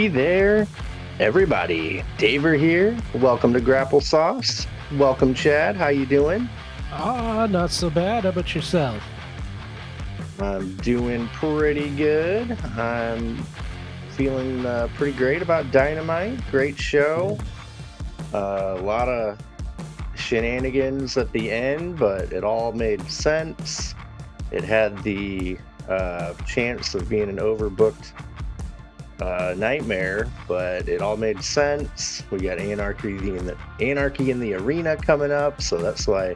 there, everybody. Daver here. Welcome to Grapple-Sauce. Welcome, Chad. How you doing? Not so bad. How about yourself? I'm doing pretty good. I'm feeling pretty great about Dynamite. Great show. Yeah. A lot of shenanigans at the end, but it all made sense. It had the chance of being an overbooked nightmare, but it all made sense. We got Anarchy in the arena coming up, so that's why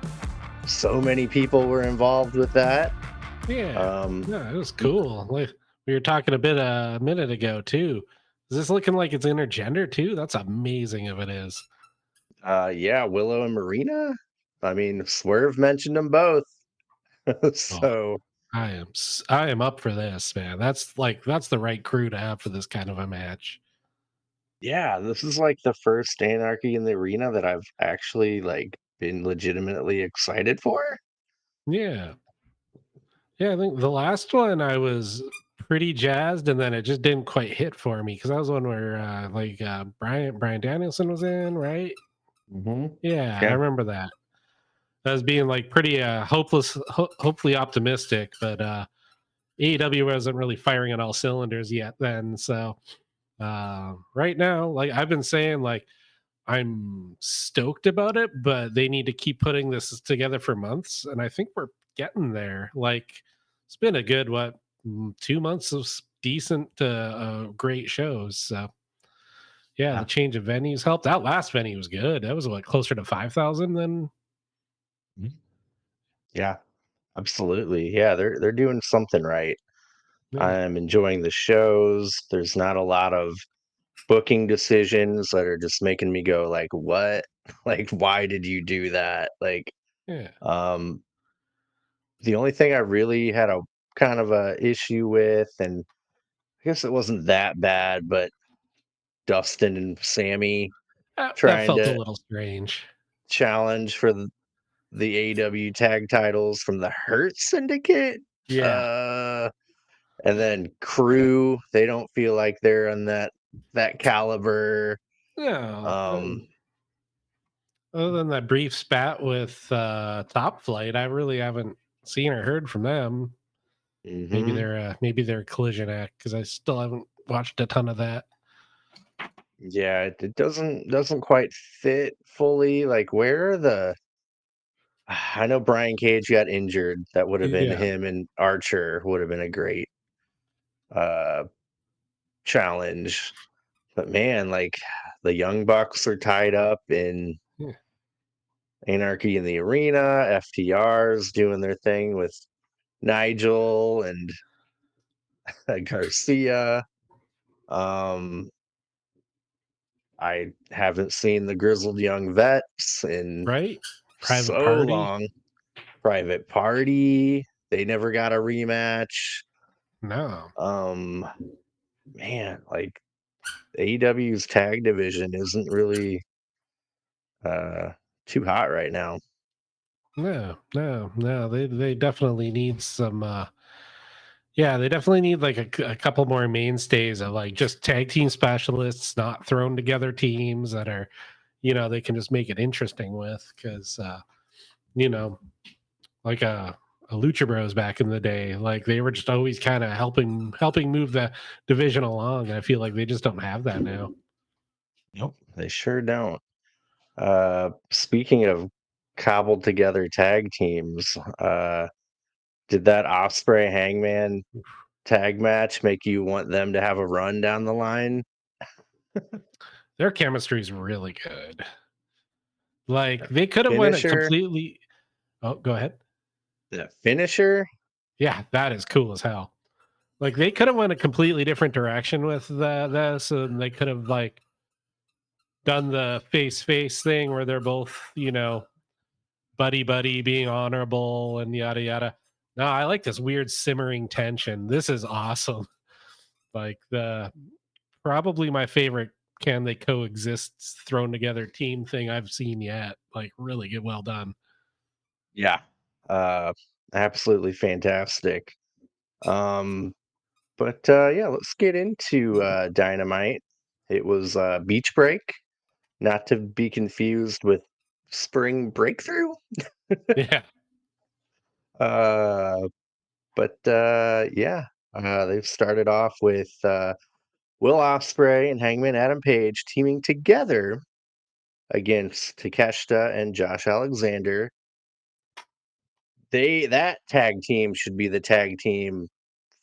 so many people were involved with that. Yeah. Um, No, it was cool. Like we were talking a minute ago too. Is this looking like it's intergender too? That's amazing if it is. yeah, Willow and Marina. I mean, Swerve mentioned them both, Oh, so I am up for this, man. That's the right crew to have for this kind of a match. yeah, this is like the first Anarchy in the arena that I've actually like been legitimately excited for. Yeah. Yeah, I think the last one I was pretty jazzed and then it just didn't quite hit for me because that was one where Brian Danielson was in, right? Hmm. Yeah, I Yeah, remember that. As being like pretty hopefully optimistic, but AEW wasn't really firing on all cylinders yet then. So right now, like I've been saying, like I'm stoked about it, but they need to keep putting this together for months, and I think we're getting there. Like it's been a good 2 months of decent great shows. So yeah, yeah, the change of venues helped. That last venue was good. That was what, closer to 5,000 than. mhm, yeah, absolutely. Yeah, they're doing something right. Yeah. I'm enjoying the shows. There's not a lot of booking decisions that are just making me go like, "What? Like, why did you do that?" Like, Yeah. um, the only thing I really had a kind of a issue with, and I guess it wasn't that bad, but Dustin and Sammy That trying felt a to little strange. challenge for the AEW tag titles from the Hurt Syndicate. Yeah. Uh, and then Crew, they don't feel like they're on that caliber. No. Um, Other than that brief spat with Top Flight, I really haven't seen or heard from them. mhm. Maybe they're a collision act because I still haven't watched a ton of that. Yeah, it doesn't quite fit fully. Like, where are the I know Brian Cage got injured. That would have been Yeah. him and Archer would have been a great uh challenge. But man, like the Young Bucks are tied up in Yeah. Anarchy in the Arena, FTR's doing their thing with Nigel and Garcia. Um I haven't seen the grizzled young vets in Right. Private so Party. long. Private Party, they never got a rematch. No. Um, man, like AEW's tag division isn't really uh too hot right now. No. No. No. They definitely need some. Yeah, they definitely need like a couple more mainstays of like just tag team specialists, not thrown together teams that are, they can just make it interesting with because you know like a Lucha Bros back in the day. Like they were just always kind of helping move the division along. And I feel like they just don't have that now. Nope, they sure don't. Speaking of cobbled together tag teams, did that Osprey Hangman tag match make you want them to have a run down the line? Their chemistry is really good. Like The they could have went a finisher, completely. Oh, go ahead. the finisher. Yeah, that is cool as hell. Like they could have went a completely different direction with this, and they could have like done the face thing where they're both, buddy buddy being honorable and yada yada. No, I like this weird simmering tension. This is awesome. Like the probably my favorite can they coexist thrown together team thing I've seen yet. Like really good, well done. Yeah. Uh, absolutely fantastic. Um, but yeah, let's get into Dynamite. It was Beach Break, not to be confused with Spring Breakthrough. Yeah. Uh, but yeah, they've started off with Will Ospreay and Hangman Adam Page teaming together against Takeshita and Josh Alexander. That tag team should be the tag team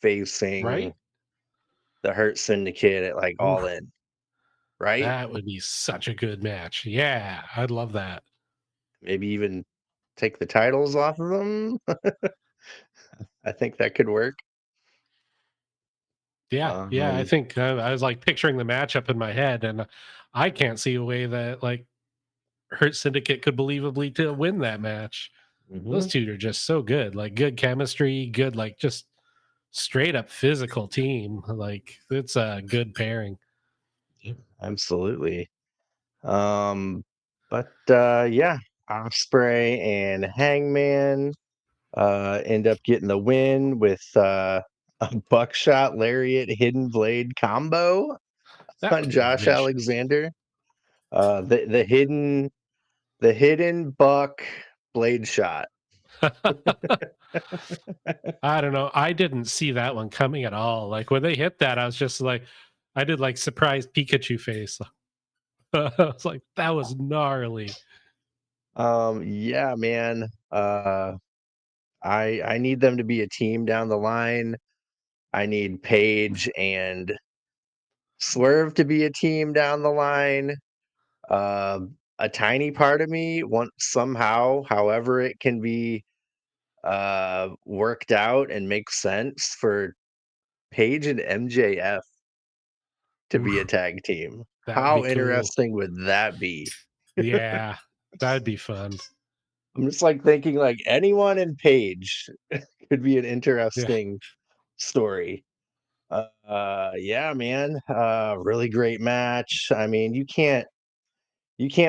facing Right. the Hurt Syndicate at like All Oof, In, right? that would be such a good match. Yeah, I'd love that. Maybe even take the titles off of them. I think that could work. Yeah, yeah. I Um, think I was like picturing the matchup in my head, and I can't see a way that like Hurt Syndicate could believably to win that match. Those mhm, two are just so good, like good chemistry, good like just straight up physical team. Like it's a good pairing. yeah, absolutely. Um, but yeah, Osprey and Hangman end up getting the win with a buckshot lariat hidden blade combo That on would be a Josh good show. Alexander. The hidden buck blade shot. I don't know. I didn't see that one coming at all. Like when they hit that, I was just like, I did like surprised Pikachu face. I was like, that was gnarly. Yeah, man. I need them to be a team down the line. I need Paige and Swerve to be a team down the line. A tiny part of me wants somehow, however it can be worked out and makes sense for Paige and MJF to be a Oof, tag team. that would be How cool. interesting would that be? Yeah, that'd be fun. I'm just like thinking like anyone in Paige could be an Yeah, interesting story. Yeah, man. Really great match. I mean, you can't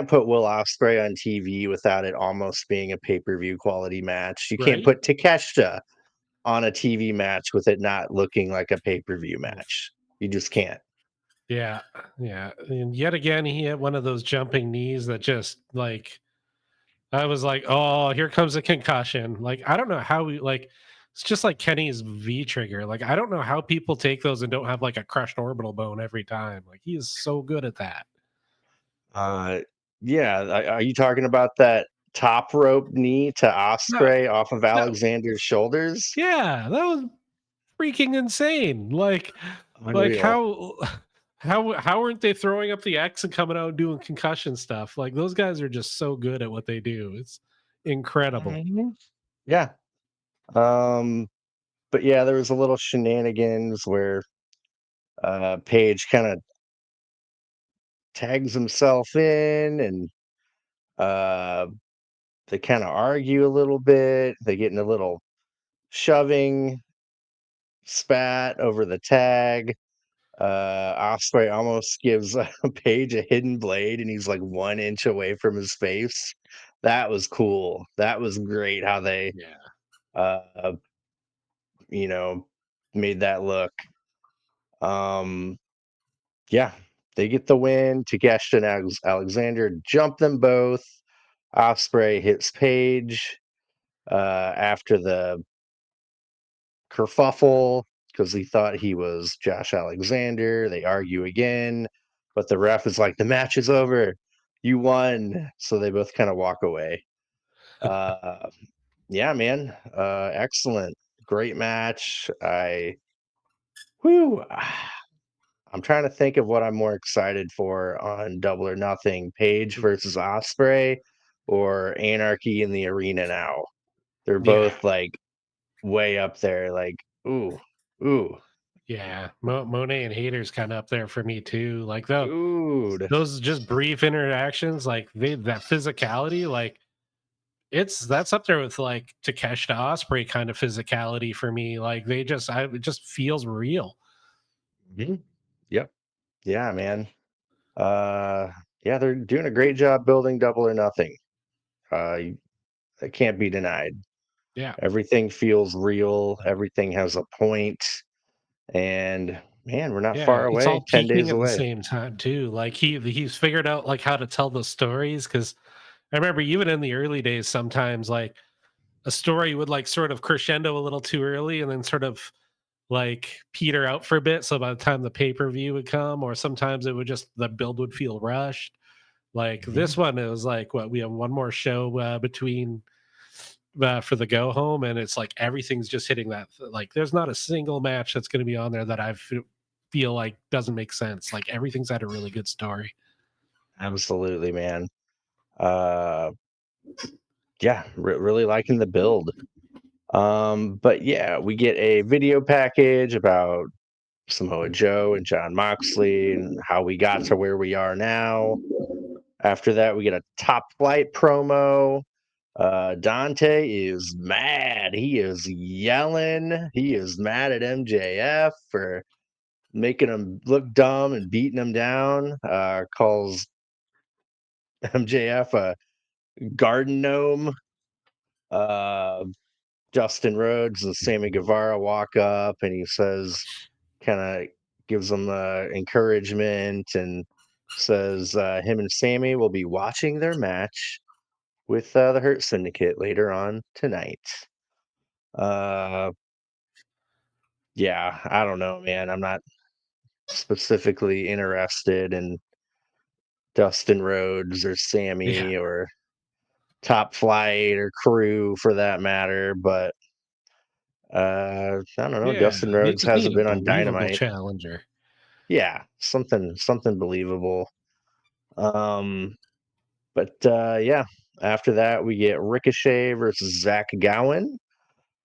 put Will Ospreay on TV without it almost being a pay-per-view quality match. You can't right? put Takeshita on a TV match with it not looking like a pay-per-view Oof. match. You just can't. Yeah, yeah. And yet again, he had one of those jumping knees that just like I was like, "Oh, here comes a concussion." Like, I don't know how we like it's just like Kenny's V trigger. Like, I don't know how people take those and don't have like a crushed orbital bone every time. Like, he is so good at that. Uh, yeah, are you talking about that top rope knee to No, Osprey off of no, Alexander's shoulders? yeah, that was freaking insane. Like Unreal. how aren't they throwing up the X and coming out and doing concussion stuff? Like those guys are just so good at what they do. It's incredible. Mhm. Yeah. Um, but yeah, there was a little shenanigans where Page kind of tags himself in and uh they kind of argue a little bit. They get in a little shoving spat over the tag. Osprey almost gives Page a hidden blade, and he's like 1 inch away from his face. That was cool. That was great how they, Yeah. uh, you know, made that look. Um, yeah, they get the win. Takeshita and Alexander jump them both. Osprey hits Page after the kerfuffle because he thought he was Josh Alexander. They argue again, but the ref is like, "The match is over. You won." So they both kind of walk away. Uh, yeah, man. Excellent. Great match. Whew, I'm trying to think of what I'm more excited for on Double or Nothing, Page versus Osprey or Anarchy in the Arena now. They're Yeah. both like way up there. Like, ooh, ooh, Yeah. Monet and Haters kind of up there for me too. Like though dude. those just brief interactions, like they that physicality, like it's that's up there with like Takeshita Osprey kind of physicality for me. Like it just feels real. Mhm. Yep. Yeah, man. Uh, yeah, they're doing a great job building Double or Nothing. That can't be denied. Yeah. Everything feels real. Everything has a point, and Man, we're not Yeah, far it's away, all 10 peaking days at the away. same time too. Like he's figured out like how to tell the stories because I remember even in the early days, sometimes like a story would like sort of crescendo a little too early and then sort of like peter out for a bit. So by the time the pay-per-view would come, or sometimes it would just the build would feel rushed. Like Mhm. this one, it was like what we have one more show between for the go home, and it's like everything's just hitting that. Like there's not a single match that's going to be on there that feel like doesn't make sense. Like everything's had a really good story. Absolutely, man. Uh, yeah, really liking the build. But yeah, we get a video package about Samoa Joe and John Moxley and how we got to where we are now. After that, we get a top flight promo. Dante is mad. He is yelling. He is mad at MJF for making him look dumb and beating him down. Calls MJF a garden gnome. Uh, Justin Rhodes and Sammy Guevara walk up, and he says, kind of gives them encouragement and says him and Sammy will be watching their match with the Hurt Syndicate later on tonight. Uh, yeah, I don't know, man. I'm not specifically interested in Dustin Rhodes or Yeah, Sammy or Top Flight or Crew for that matter, but I don't know. yeah. Dustin They Rhodes just need hasn't a been on believable Dynamite. challenger. Yeah, something believable. Um, but yeah, after that we get Ricochet versus Zach Gowen.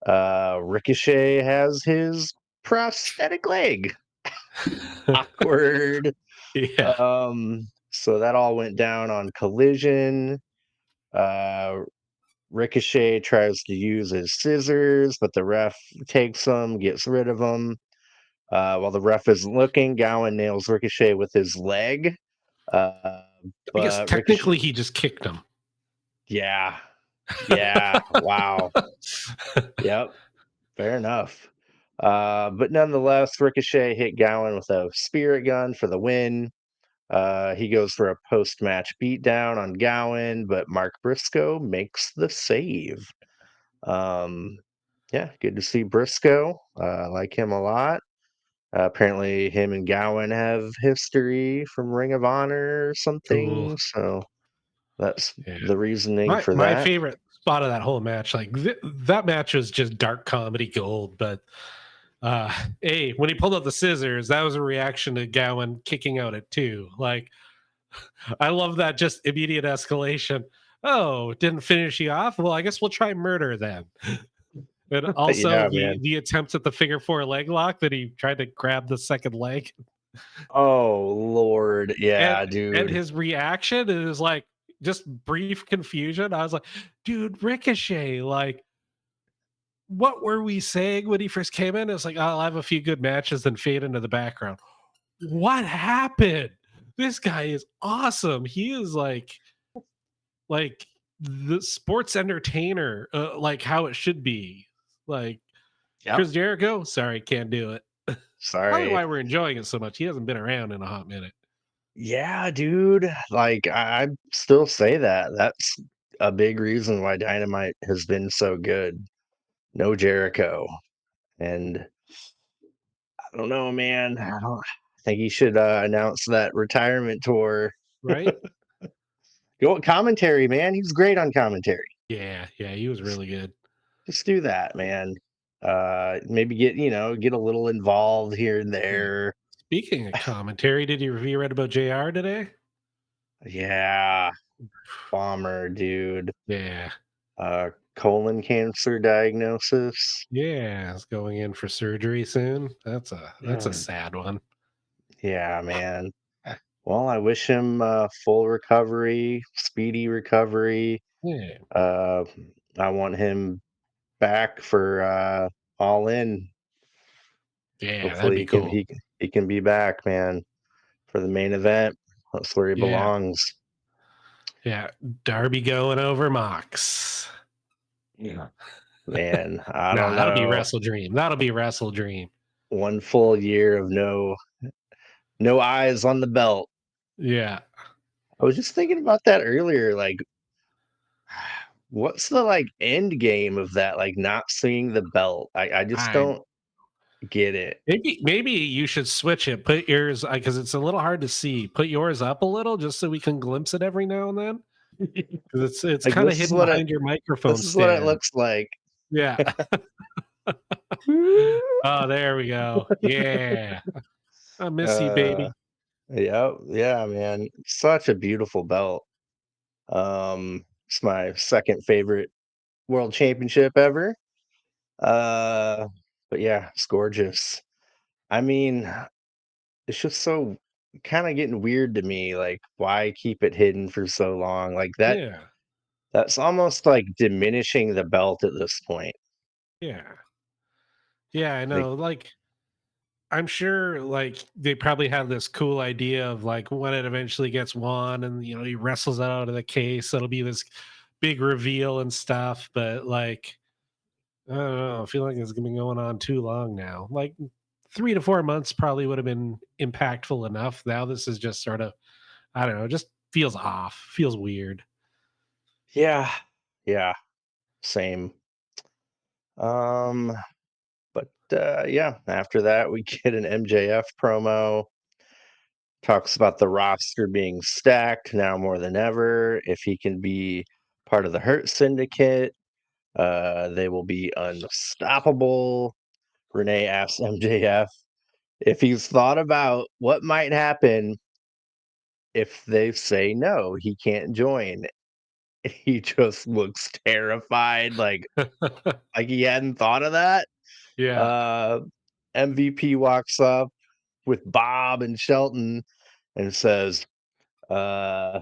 Ricochet has his prosthetic leg. Awkward. Yeah, So that all went down on Collision. Uh, Ricochet tries to use his scissors, but the ref takes them, gets rid of them. While the ref isn't looking, Gowan nails Ricochet with his leg. Uh, I guess but Ricochet, technically he just kicked him. yeah, yeah, wow, yep, fair enough. But nonetheless, Ricochet hit Gowan with a spirit gun for the win. He goes for a post-match beatdown on Gowan, but Mark Briscoe makes the save. Um, yeah, good to see Briscoe. I like him a lot. Apparently, him and Gowan have history from Ring of Honor or Cool. something, so that's Yeah. the reasoning for My that. favorite spot of that whole match, like that match was just dark comedy gold. But when he pulled out the scissors, that was a reaction to Gowan kicking out at two. Like I love that just immediate escalation. Oh, didn't finish you off? Well, I guess we'll try murder then. And also Yeah, the man. the attempts at the figure four leg lock that he tried to grab the second leg. Oh Lord, and yeah, and dude. his reaction is like just brief confusion. I was like, dude, Ricochet, like what were we saying when he first came in? It's like, I'll have a few good matches and fade into the background. What happened? This guy is awesome. He is like the sports entertainer, like how it should be. Like Yep. Chris Jericho, sorry, can't do it. Probably Sorry. why we're enjoying it so much. He hasn't been around in a hot minute. Yeah, dude. Like I still say that. That's a big reason why Dynamite has been so good. No Jericho. And I don't know, man. I think he should announce that retirement tour. Right? Go commentary, man. He's great on commentary. Yeah, yeah, he was Just, really good. just do that, man. Maybe get a little involved here and Yeah. there. Speaking of commentary, did you read about JR today? Yeah, bomber, dude. Yeah. Colon cancer diagnosis. Yeah, it's going in for surgery soon. That's a Mm. sad one. Yeah, man. Well, I wish him full recovery, speedy recovery. Yeah. Uh, I want him back for All In. Yeah, that'd Hopefully, be cool. he can be back, man, for the main event. That's where he Yeah. belongs. Yeah. Darby going over Mox. Yeah, man. I Nah, don't that'll be know. Wrestle Dream. That'll be Wrestle Dream. one full year of no eyes on the belt. Yeah. I was just thinking about that earlier, like, what's the, like, end game of that, like, not seeing the belt? I just I don't get it. maybe you should switch it. Put yours because it's a little hard to see. Put yours up a little just so we can glimpse it every now and then. Because it's Like, kind of hidden behind your microphone this is what it stand. looks like. Yeah. Oh, there we go. Yeah. I miss you, Uh, baby. yeah, yeah, man. Such a beautiful belt. It's my second favorite world championship ever. Uh, but yeah, it's gorgeous. I mean, it's just so kind of getting weird to me. Like, why keep it hidden for so long? Like Yeah. that's almost like diminishing the belt at this point. Yeah. Yeah, I Like, know. Like, I'm sure like they probably have this cool idea of like when it eventually gets won and he wrestles it out of the case, it'll be this big reveal and stuff. But like I don't know. I feel like it's been going on too long now. Like 3 to 4 months probably would have been impactful enough. Now this is just sort of, I don't know, just feels off, feels weird. yeah, yeah, same. Um, but yeah, after that we get an MJF promo. Talks about the roster being stacked now more than ever. If he can be part of the Hurt Syndicate, they will be unstoppable. Renee asks MJF if he's thought about what might happen if they say no, he can't join. He just looks terrified, like he hadn't thought of that. Yeah. Uh, MVP walks up with Bob and Shelton and says, uh,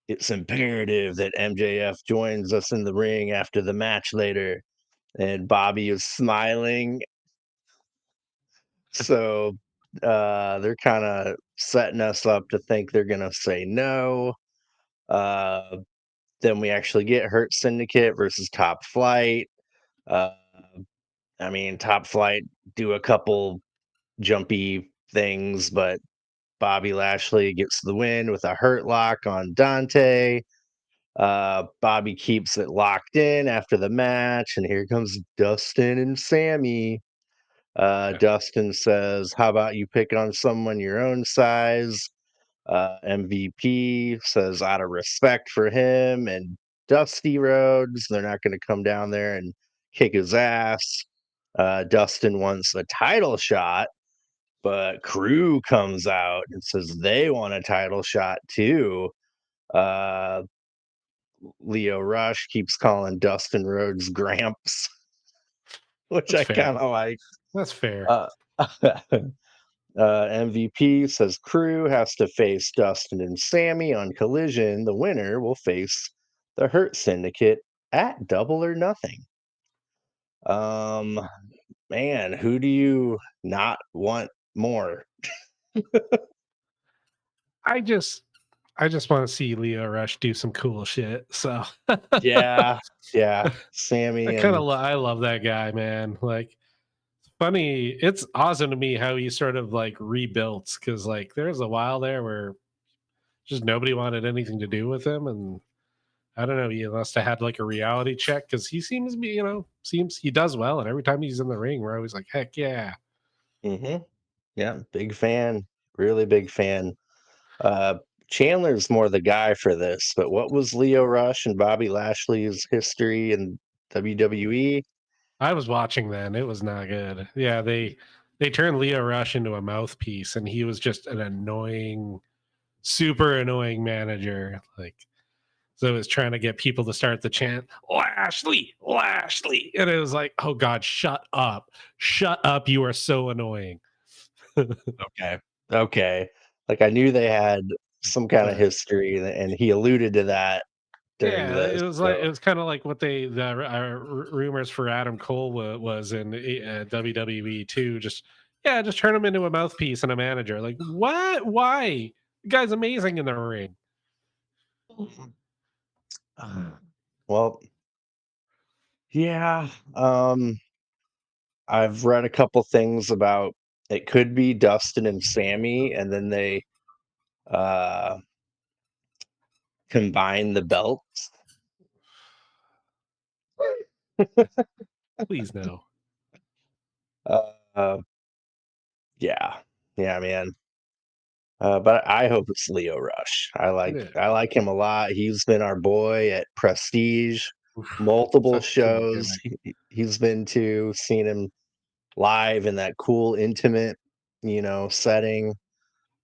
"It's imperative that MJF joins us in the ring after the match later." And Bobby is smiling. So they're kind of setting us up to think they're going to say no. Uh, then we actually get Hurt Syndicate versus Top Flight. Uh, I mean, Top Flight do a couple jumpy things, but Bobby Lashley gets the win with a hurt lock on Dante. Bobby keeps it locked in after the match, and here comes Dustin and Sammy. Dustin says, "How about you pick on someone your own size?" MVP says, "Out of respect for him and Dusty Rhodes, they're not going to come down there and kick his ass." Dustin wants a title shot, but Crew comes out and says they want a title shot too. Uh, Leo Rush keeps calling Dustin Rhodes Gramps, which That's I fair. kind of like. That's fair. Uh, MVP says Crew has to face Dustin and Sammy on Collision. The winner will face the Hurt Syndicate at Double or Nothing. Um, man, who do you not want more? I just I just want to see Leo Rush do some cool shit. So Yeah, yeah, I Sammy kind of and I love that guy, man. Like funny, it's awesome to me how he sort of like rebuilt because like there's a while there where just nobody wanted anything to do with him, and I don't know, he must have had like a reality check because he seems to be, seems he does well, and every time he's in the ring, we're always like, heck yeah. hmm yeah, big fan, really big fan. Uh, Chandler's more the guy for this, but what was Leo Rush and Bobby Lashley's history in WWE? I was watching then; it was not good. Yeah, they turned Leo Rush into a mouthpiece, and he was just an annoying, super annoying manager. Like so, it was trying to get people to start the chant Lashley, Lashley, and it was like, oh god, shut up! You are so annoying. Okay. Okay. Like I knew they had some kind of But history and he alluded to that during yeah, this. it was So, like it was kind of like what rumors for Adam Cole was in WWE too. Just yeah, just turn him into a mouthpiece and a manager. Like what? Why? The guy's amazing in the ring. well, yeah. I've read a couple things about it could be Dustin and Sammy, and then they uh combine the belts. Please no. Uh, yeah, yeah, man. But I hope it's Leo Rush. Yeah. I like him a lot. He's been our boy at Prestige, Oof, multiple such a cool shows guy. he's been to, seen him live in that cool, intimate, setting.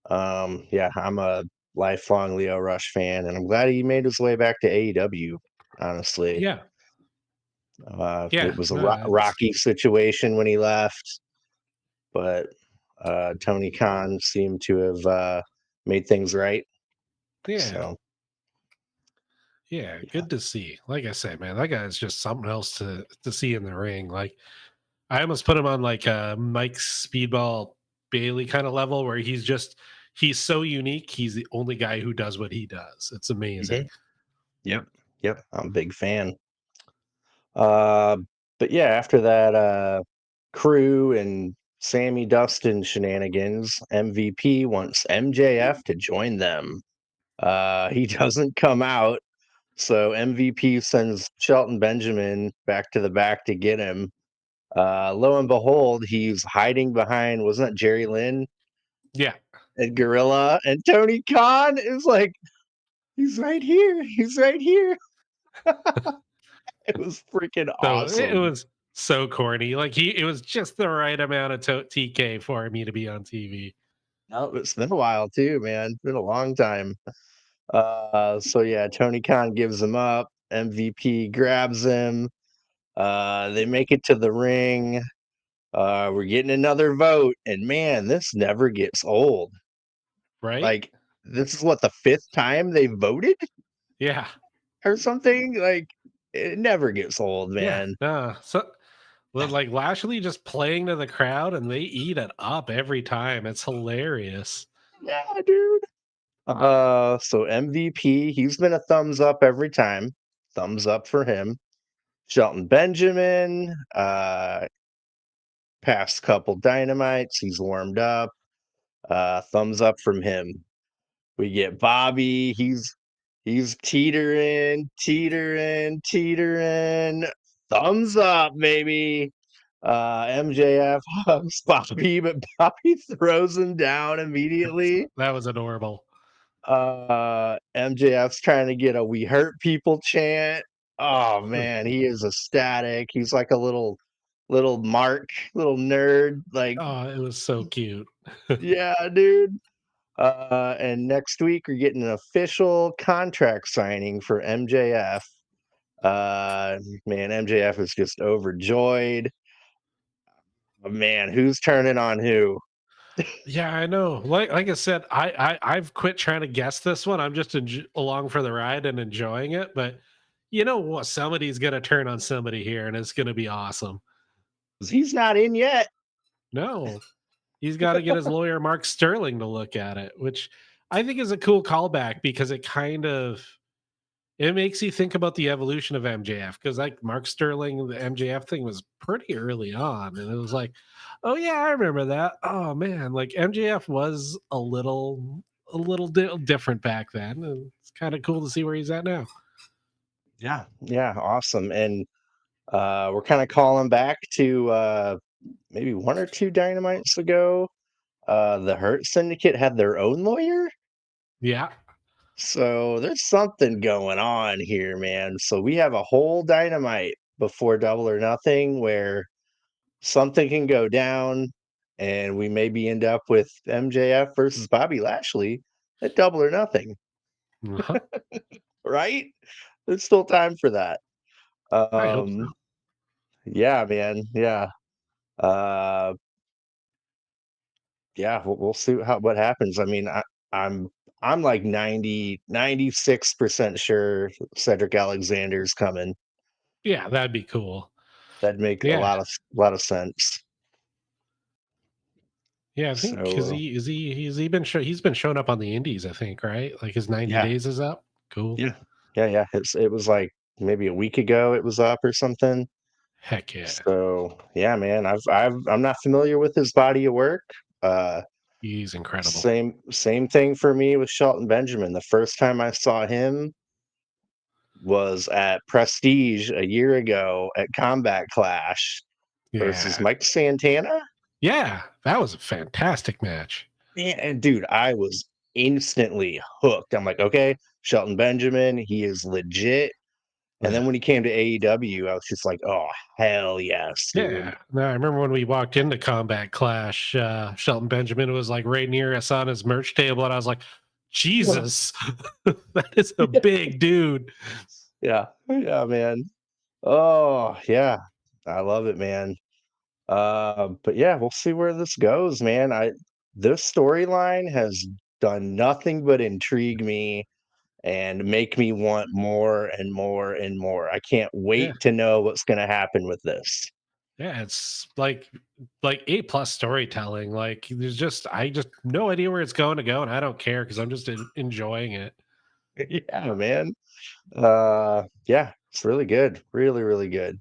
Yeah, I'm a lifelong Leo Rush fan, and I'm glad he made his way back to AEW. Honestly, Yeah. it Yeah. was a No, it's rocky situation when he left, but Tony Khan seemed to have made things right. yeah. So Yeah, yeah. good to see. Like I said, man, that guy is just something else to see in the ring. Like I almost put him on like a Mike Speedball Bailey kind of level where he's so unique. He's the only guy who does what he does. It's amazing. Mhm. Yep. Yep. I'm a big fan. Uh, but yeah, after that Crew and Sammy Dustin shenanigans, MVP wants MJF to join them. He doesn't come out, so MVP sends Shelton Benjamin back to the back to get him. Lo and behold, he's hiding behind, wasn't that Jerry Lynn Yeah. and Gorilla? And Tony Khan is like, he's right here. He's right here. It was freaking So it awesome. was so corny. Like it was just the right amount of TK for me to be on TV. No, it's been a while too, man. It's been a long time. So yeah, Tony Khan gives him up. MVP grabs him. They make it to the ring. We're getting another vote, and man, this never gets old. Right? Like, this is what, the fifth time they voted Yeah. or something? Like, it never gets old, Yeah. man. So with like Lashley just playing to the crowd and they eat it up every time. It's hilarious. Yeah, dude. So MVP, he's been a thumbs up every time. Thumbs up for him. Shelton Benjamin, past couple dynamites, he's warmed up. Thumbs up from him. We get Bobby, he's teetering, teetering, teetering. Thumbs up, maybe. MJF hugs Bobby, but Bobby throws him down immediately. That was adorable. MJF's trying to get a "We hurt people" chant. Oh man, he is ecstatic. He's like a little mark, little nerd. Like, Oh, it was so cute. yeah, dude. And next week we're getting an official contract signing for MJF. Man, MJF is just overjoyed. Man, who's turning on who? Yeah, I know. Like I said, I've quit trying to guess this one. I'm just along for the ride and enjoying it. But you know what? Somebody's gonna turn on somebody here, and it's gonna be awesome. 'Cause he's not in yet. No, he's got to get his lawyer Mark Sterling to look at it, which I think is a cool callback because it makes you think about the evolution of MJF because like Mark Sterling, the MJF thing was pretty early on, and it was like, oh yeah, I remember that. Oh man, like MJF was a little different back then, and it's kind of cool to see where he's at now. Yeah, yeah, awesome. And we're kind of calling back to maybe one or two dynamites ago. The Hurt Syndicate had their own lawyer. Yeah, So there's something going on here, man. So we have a whole dynamite before Double or Nothing where something can go down and we maybe end up with MJF versus Bobby Lashley at Double or Nothing, uh-huh. right? There's still time for that. I hope Um, so. yeah, man. Yeah. Uh, yeah, we'll see what happens. I mean, I'm I'm like 96% sure Cedric Alexander's coming. Yeah, that'd be cool. That'd make a Yeah, lot of sense. yeah. I think So he's been showing up on the Indies. I think right, like his 90 yeah, days is up. Cool. yeah, yeah, yeah. It was like maybe a week ago it was up or something. Heck yeah. So yeah, man, I'm not familiar with his body of work. Uh, He's incredible. same thing for me with Shelton Benjamin. The first time I saw him was at Prestige a year ago at Combat Clash versus Yeah. Mike Santana. Yeah. That was a fantastic match. Yeah, and dude, I was instantly hooked. I'm like, okay, Shelton Benjamin, he is legit. And Yeah. then when he came to AEW, I was just like, oh hell yes, dude. Yeah. No, I remember when we walked into Combat Clash, Shelton Benjamin was like right near us on his merch table, and I was like, Jesus, that is a big dude. Yeah, yeah, man. Oh yeah, I love it, man. But yeah, we'll see where this goes, man. I This storyline has done nothing but intrigue me and make me want more and more and more. I can't Yeah. wait to know what's going to happen with this. Yeah. It's like A+ storytelling. Like there's just I just no idea where it's going to go, and I don't care because I'm just enjoying it. Yeah, man. Yeah, it's really good. Really, really good.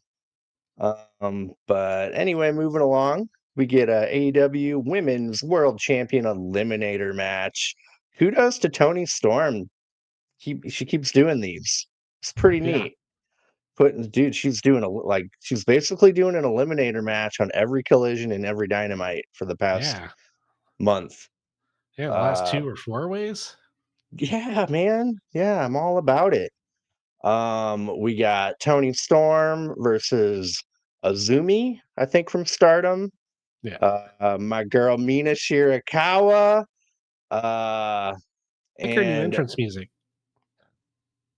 But anyway, moving along, we get a AEW Women's World Champion Eliminator match. Kudos to Tony Storm. She keeps doing these. It's pretty Yeah. neat. Dude, she's doing she's basically doing an eliminator match on every collision and every dynamite for the past Yeah. month. Yeah. The last Uh 2 or 4 ways. yeah, man. Yeah, I'm all about it. We got Tony Storm versus Azumi, I think from Stardom. Yeah. My girl Mina Shirakawa. Uh Like her new and entrance music.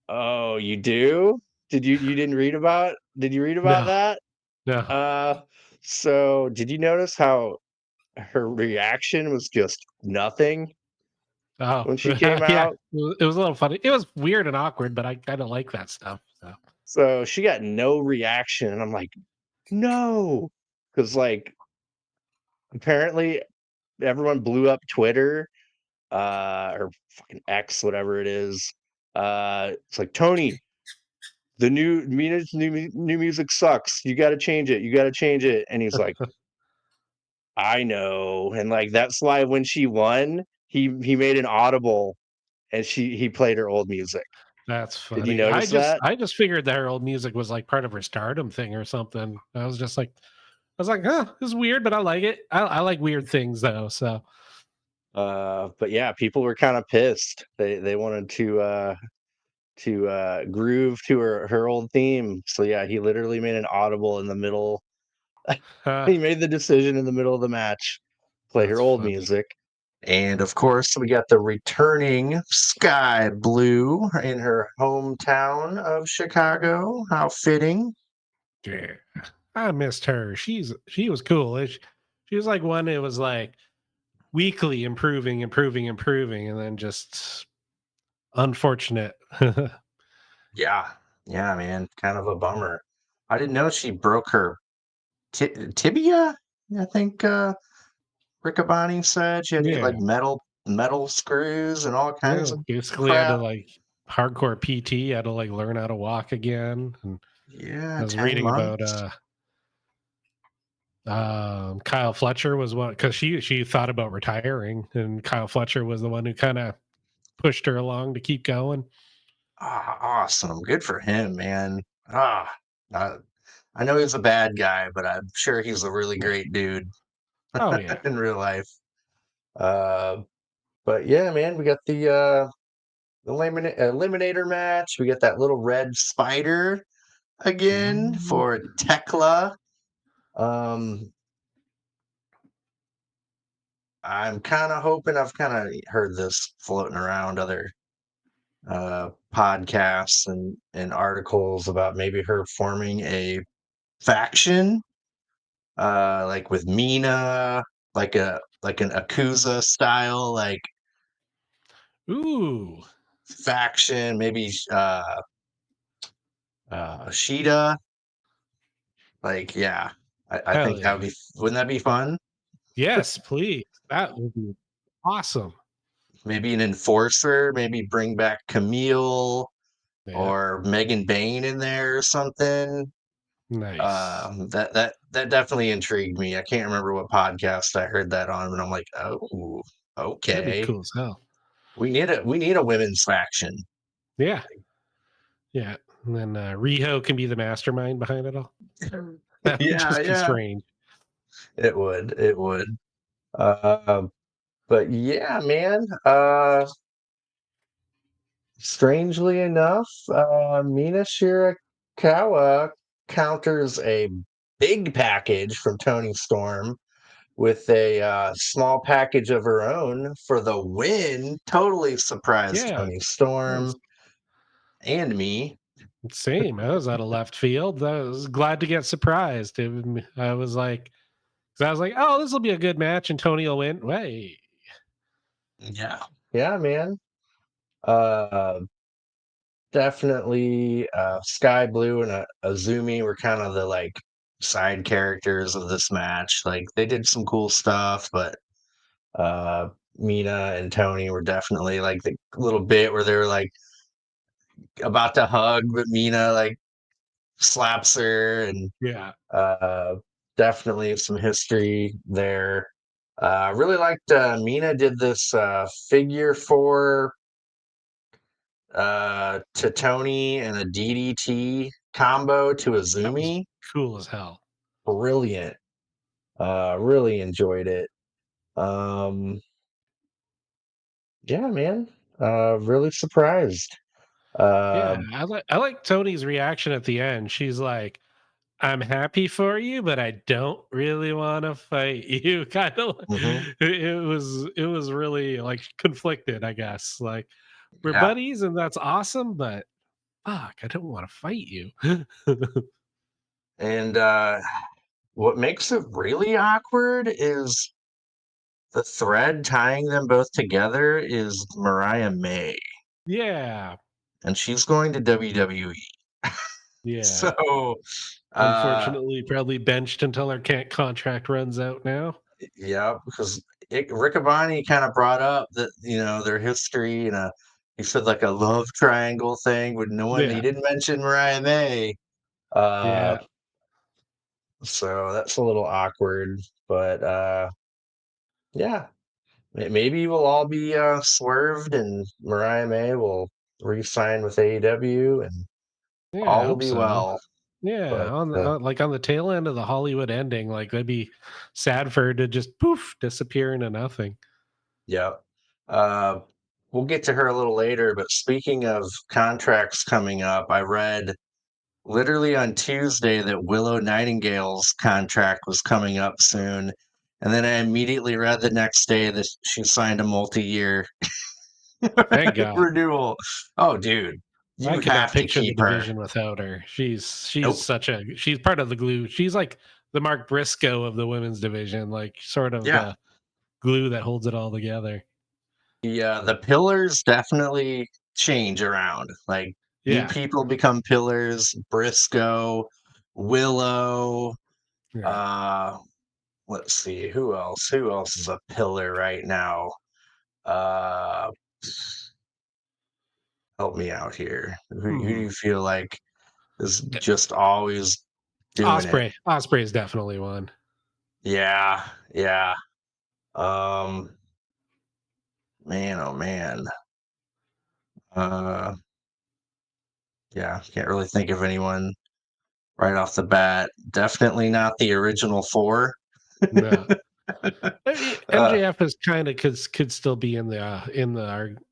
oh, you do? You didn't read about did you read about No. that? No. Uh so did you notice how her reaction was just nothing Oh, when she came yeah. out? It was a little funny. It was weird and awkward, but I kind of like that stuff. So So she got no reaction and I'm like, "No." Cuz like apparently everyone blew up Twitter or fucking X whatever it is. It's like, "Tony, the new music sucks. You got to change it. You got to change it." And he's like, "I know." And like that's why when she won, he made an audible and he played her old music. that's Did you funny. notice that? I just figured that her old music was like part of her stardom thing or something. I was just like, I was like, huh, this is weird, but I like it. I like weird things though. So But yeah, people were kind of pissed. They wanted to groove to her old theme. So yeah, he literally made an audible in the middle. uh, He made the decision in the middle of the match, play her that's old funny. music. And of course, we got the returning Sky Blue in her hometown of Chicago. How fitting. Yeah, I missed her. She was cool. She was like one. It was like weekly improving, improving, improving, and then just unfortunate. Yeah. Yeah, man. Kind of a bummer. I didn't know she broke her tibia. I think Riccaboni said she had to get like Yeah. metal screws and all kinds Yeah, of basically had to crap. like hardcore PT, had to like learn how to walk again. And I Yeah, was 10 reading about months. Kyle Fletcher was one because she thought about retiring, and Kyle Fletcher was the one who kind of pushed her along to keep going. Ah, awesome. Good for him, man. Ah, uh, I know he's a bad guy, but I'm sure he's a really Yeah. great dude Oh yeah. in real life. Uh, but yeah, man, we got the eliminator match. We got that little red spider again Mm. for Tekla. Um, I'm kind of hoping I've kind of heard this floating around other podcasts and articles about maybe her forming a faction like with Mina, like an Akuza style like Ooh, faction, maybe Sheeta. Like, yeah, I hell think that yeah. wouldn't that be fun? Yes, please. That would be awesome. Maybe an enforcer, maybe bring back Camille Yeah. or Megan Bain in there or something. Nice. That definitely intrigued me. I can't remember what podcast I heard that on, but I'm like, oh, That'd be okay. cool as hell. We need a women's faction. Yeah. Yeah. And then Riho can be the mastermind behind it all. That would Yeah, just be yeah. strange. It would. Uh, but yeah, man. Strangely enough, Mina Shirakawa counters a big package from Tony Storm with a small package of her own for the win. Totally surprised Yeah. Tony That Storm was and me. same. I was out of left field. I was glad to get surprised. I was like, 'cause I was like, oh, this will be a good match and Tony will win. Wait. Yeah. Yeah, man. Uh, Definitely Sky Blue and Azumi were kind of the like side characters of this match. Like they did some cool stuff, but uh Mina and Tony were definitely like the little bit where they were like about to hug, but Mina like slaps her and Yeah. uh definitely some history there. I really liked Mina did this figure four to Tony and a DDT combo to That was Azumi. cool as hell. Brilliant. Really enjoyed it. Um yeah, man. Really surprised. Yeah. Um I like Tony's reaction at the end. She's like, I'm happy for you, but I don't really want to fight you. Kind of, mhm. it was really like conflicted, I guess. Like we're Yeah. buddies, and that's awesome, but fuck, I don't want to fight you. And what makes it really awkward is the thread tying them both together is Mariah May, Yeah, and she's going to WWE. yeah. So, uh, Unfortunately, probably benched until our can't contract runs out now. yeah, because Riccaboni kind of brought up that their history and he said like a love triangle thing with no one. He Yeah, didn't mention Mariah May, uh, yeah, so that's a little awkward. But yeah, maybe we'll all be swerved, and Mariah May will re-sign with AEW, and yeah. I all will hope be so. well. Yeah, But like on the tail end of the Hollywood ending, like that'd be sad for her to just poof disappear into nothing. yeah, uh, we'll get to her a little later. But speaking of contracts coming up, I read literally on Tuesday that Willow Nightingale's contract was coming up soon. And then I immediately read the next day that she signed a multi-year Thank God. renewal. Oh, dude, I you could not have to picture the keep her. division without her. She's Nope. such she's part of the glue. She's like the Mark Briscoe of the women's division, like sort of Yeah. the glue that holds it all together. The pillars definitely change around. Like new Yeah. people become pillars. Briscoe, Willow, Yeah. uh let's see, who else? Who else is a pillar right now? Uh Help me out here. Who do Hmm. you feel like is just always doing it? Osprey is definitely one. Yeah, yeah. Um, Man, oh man. Uh, yeah, can't really think of anyone right off the bat. Definitely not the original four. No. I mean, uh, MJF is kind of could still be in the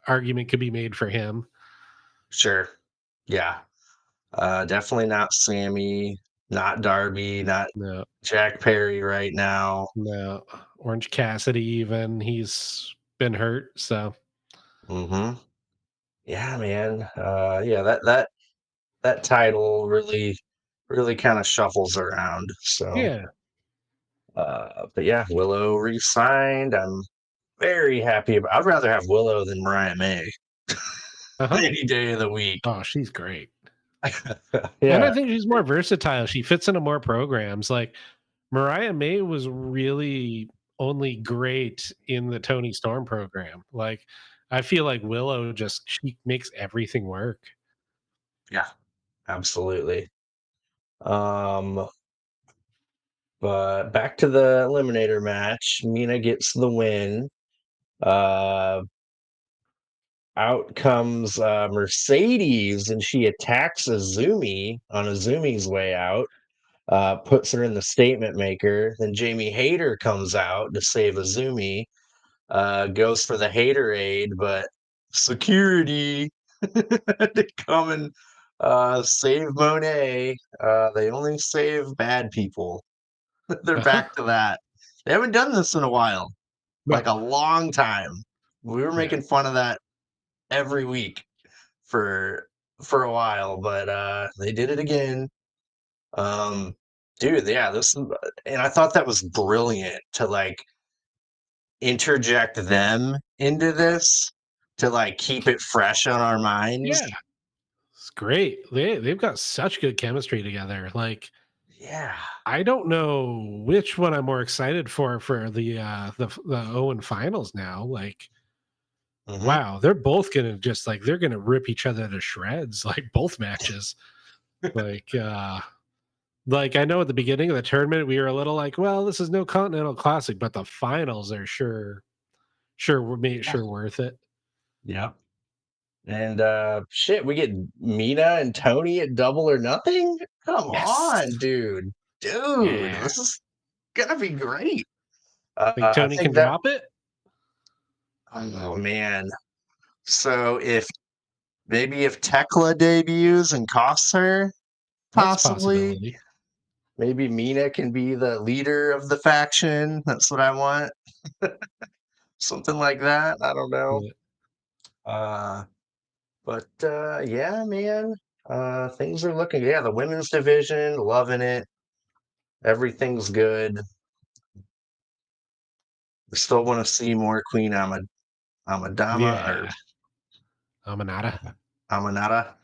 argument could be made for him. sure. Yeah. Definitely not Sammy, not Darby, not No, Jack Perry right now. no. Orange Cassidy, even he's been hurt. So Hmm. Yeah, man. Yeah, that title really kind of shuffles around. So, yeah. but yeah, Willow re-signed. I'm very happy about. I'd rather have Willow than Mariah May Uh huh. any day of the week. Oh, she's great. And Yeah, I think she's more versatile. She fits into more programs. Like Mariah May was really only great in the Tony Storm program. Like I feel like Willow just she makes everything work. yeah, absolutely. Um, but back to the eliminator match. Mina gets the win. Uh, Out comes Mercedes, and she attacks Azumi on Azumi's way out. Puts her in the statement maker. Then Jamie Hayter comes out to save Azumi. Goes for the haterade, but security to come and save Monet. They only save bad people. They're back to that. They haven't done this in a while, like a No. long time. We were Yeah. making fun of that every week for a while, but they did it again. Um, Dude, yeah, and I thought that was brilliant to like interject them into this to like keep it fresh on our minds. Yeah. It's great. They've got such good chemistry together. Like, Yeah. I don't know which one I'm more excited for the Owen finals now. Like, Hmm. wow, they're both gonna just like they're gonna rip each other to shreds, like both matches. Like like I know at the beginning of the tournament we were a little like, well, this is no Continental Classic, but the finals are Yeah. sure worth it. Yep. And shit, we get Mina and Tony at Double or Nothing. Come Yes. on, dude. Dude, Yeah. this is gonna be great. Think I Tony can think that. drop it? Oh man. So if Tekla debuts and costs her, That's a possibly. possibility. Maybe Mina can be the leader of the faction. That's what I want. Something like that. I don't know. Yeah. Uh, but yeah, man. Things are looking. Yeah, the women's division, loving it. Everything's good. We still want to see more Queen Amadama or Yeah. Amanada. Amanada.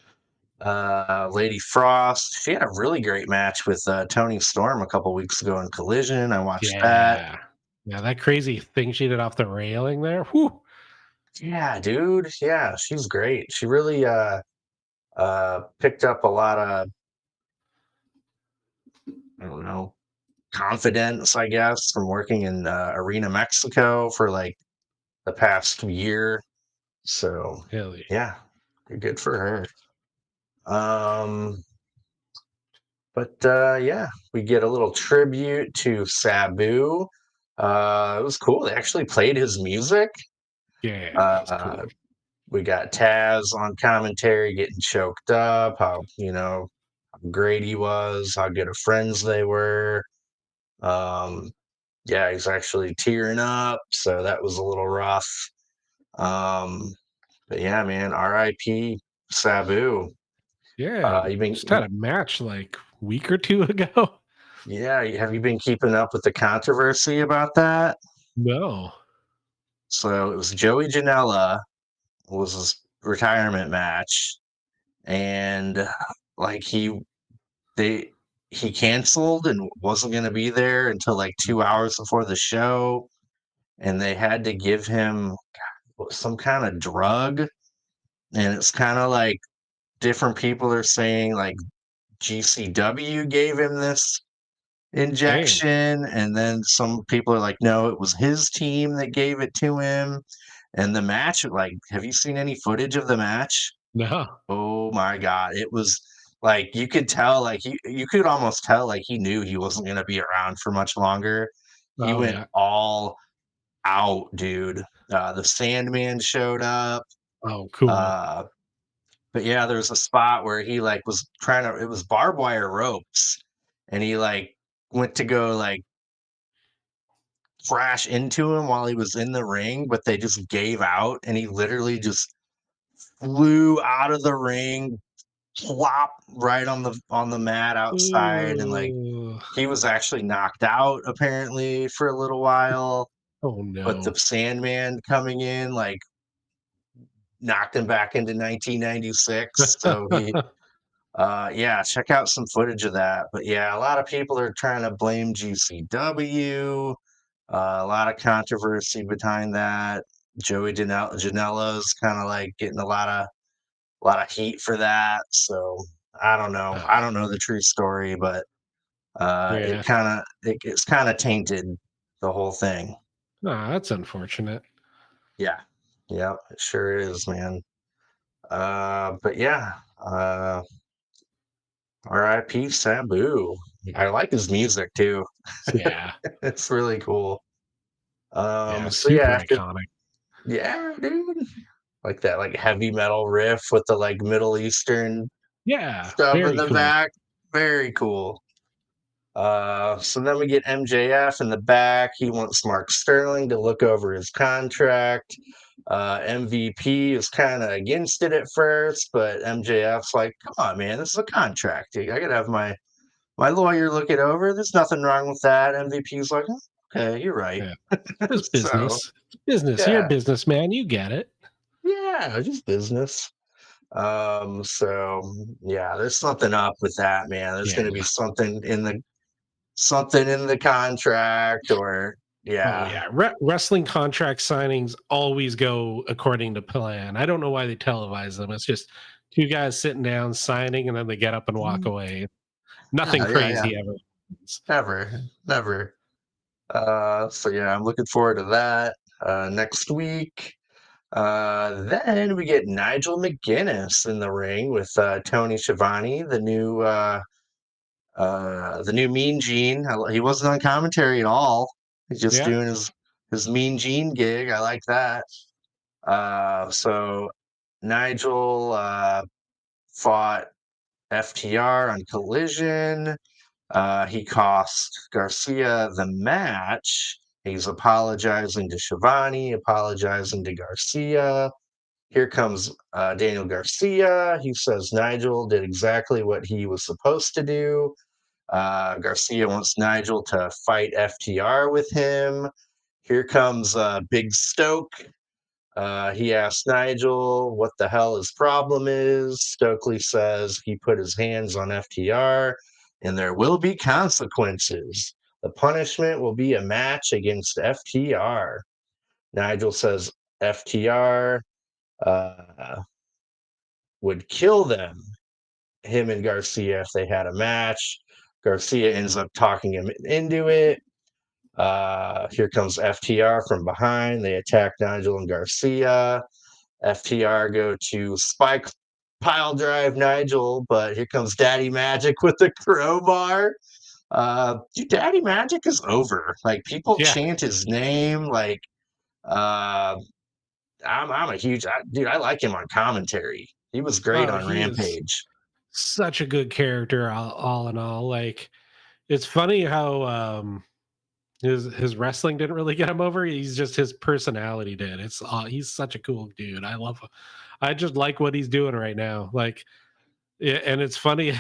Lady Frost. She had a really great match with Tony Storm a couple weeks ago in Collision. I watched that. Yeah. Yeah, that crazy thing she did off the railing there. Whew. Yeah, dude. Yeah, she's great. She really picked up a lot of, I don't know, confidence, I guess, from working in Arena Mexico for like the past year. So Hell yeah. yeah, good for her. Um, but yeah, we get a little tribute to Sabu. It was cool. They actually played his music. Yeah, that's Uh, cool. we got Taz on commentary getting choked up. How how great he was, how good of friends they were. Um, yeah, he's actually tearing up, so that was a little rough. Um, but yeah, man, R.I.P. Sabu. Yeah, You been, just had a match like week or two ago. yeah, have you been keeping up with the controversy about that? No. So it was Joey Janela was his retirement match, and like they he canceled and wasn't going to be there until like 2 hours before the show, and they had to give him some kind of drug, and it's kind of like different people are saying like GCW gave him this Damn. injection, and then some people are like, no, it was his team that gave it to him. And the match, like, have you seen any footage of the match? No. Oh my god, it was like you could tell, like you could almost tell, like he knew he wasn't going to be around for much longer. He Oh went yeah. all out, dude. The Sandman showed up. Oh, cool. Uh, But yeah, there was a spot where he like was trying to it was barbed wire ropes, and he like went to go like crash into him while he was in the ring, but they just gave out, and he literally just flew out of the ring, plop right on the mat outside, and like Ooh. he was actually knocked out apparently for a little while. Oh But the no. Sandman coming in like knocked him back into 1996. So he yeah, check out some footage of that. But yeah, a lot of people are trying to blame GCW. A lot of controversy behind that. Janela's kind of like getting a lot of heat for that. So I don't know. Uh, I don't know the true story, but yeah. it's kind of tainted the whole thing. Ah, that's unfortunate. Yeah. Yeah, it sure is, man. But yeah, R.I.P. Sabu. I like his music too. Yeah. It's really cool. Yeah. So yeah, Super after iconic. yeah, dude. Like that like heavy metal riff with the like Middle Eastern Yeah. stuff in Very the cool. back. Very cool. So then we get MJF in the back. He wants Mark Sterling to look over his contract. MVP is kind of against it at first, but MJF's like, "Come on, man, this is a contract. I gotta have my lawyer look it over. There's nothing wrong with that." MVP's like, "Oh, okay, you're right." Yeah. Just So business. Business. You're a yeah, businessman. You get it. yeah, just business. So yeah, there's something up with that, man. There's Yeah. gonna be something in the contract or Oh yeah. yeah, wrestling contract signings always go according to plan. I don't know why they televise them. It's just two guys sitting down signing, and then they get up and walk Mhm. away. Nothing Yeah, yeah, yeah. crazy ever happens. Never, never. So yeah, I'm looking forward to that next week. Then we get Nigel McGuinness in the ring with Tony Schiavone, the new Mean Gene. He wasn't on commentary at all. He's just Yeah, doing his Mean Gene gig. I like that. So Nigel fought FTR on Collision. He cost Garcia the match. He's apologizing to Shivani, apologizing to Garcia. Here comes Daniel Garcia. He says Nigel did exactly what he was supposed to do. Garcia wants Nigel to fight FTR with him. Here comes Big Stoke. He asks Nigel what the hell his problem is. Stokely says he put his hands on FTR and there will be consequences. The punishment will be a match against FTR. Nigel says FTR would kill them, him and Garcia, if they had a match. Garcia ends up talking him into it. Here comes FTR from behind. They attack Nigel and Garcia. FTR go to spike pile drive Nigel, but here comes Daddy Magic with the crowbar. Dude, Daddy Magic is over. Like people yeah. chant his name. Like uh, I'm a huge dude. I like him on commentary. He was great Oh, on he is Rampage. such a good character. All in all, like it's funny how his wrestling didn't really get him over. He's just his personality did. He's such a cool dude. I just like what he's doing right now. Like, yeah, and it's funny.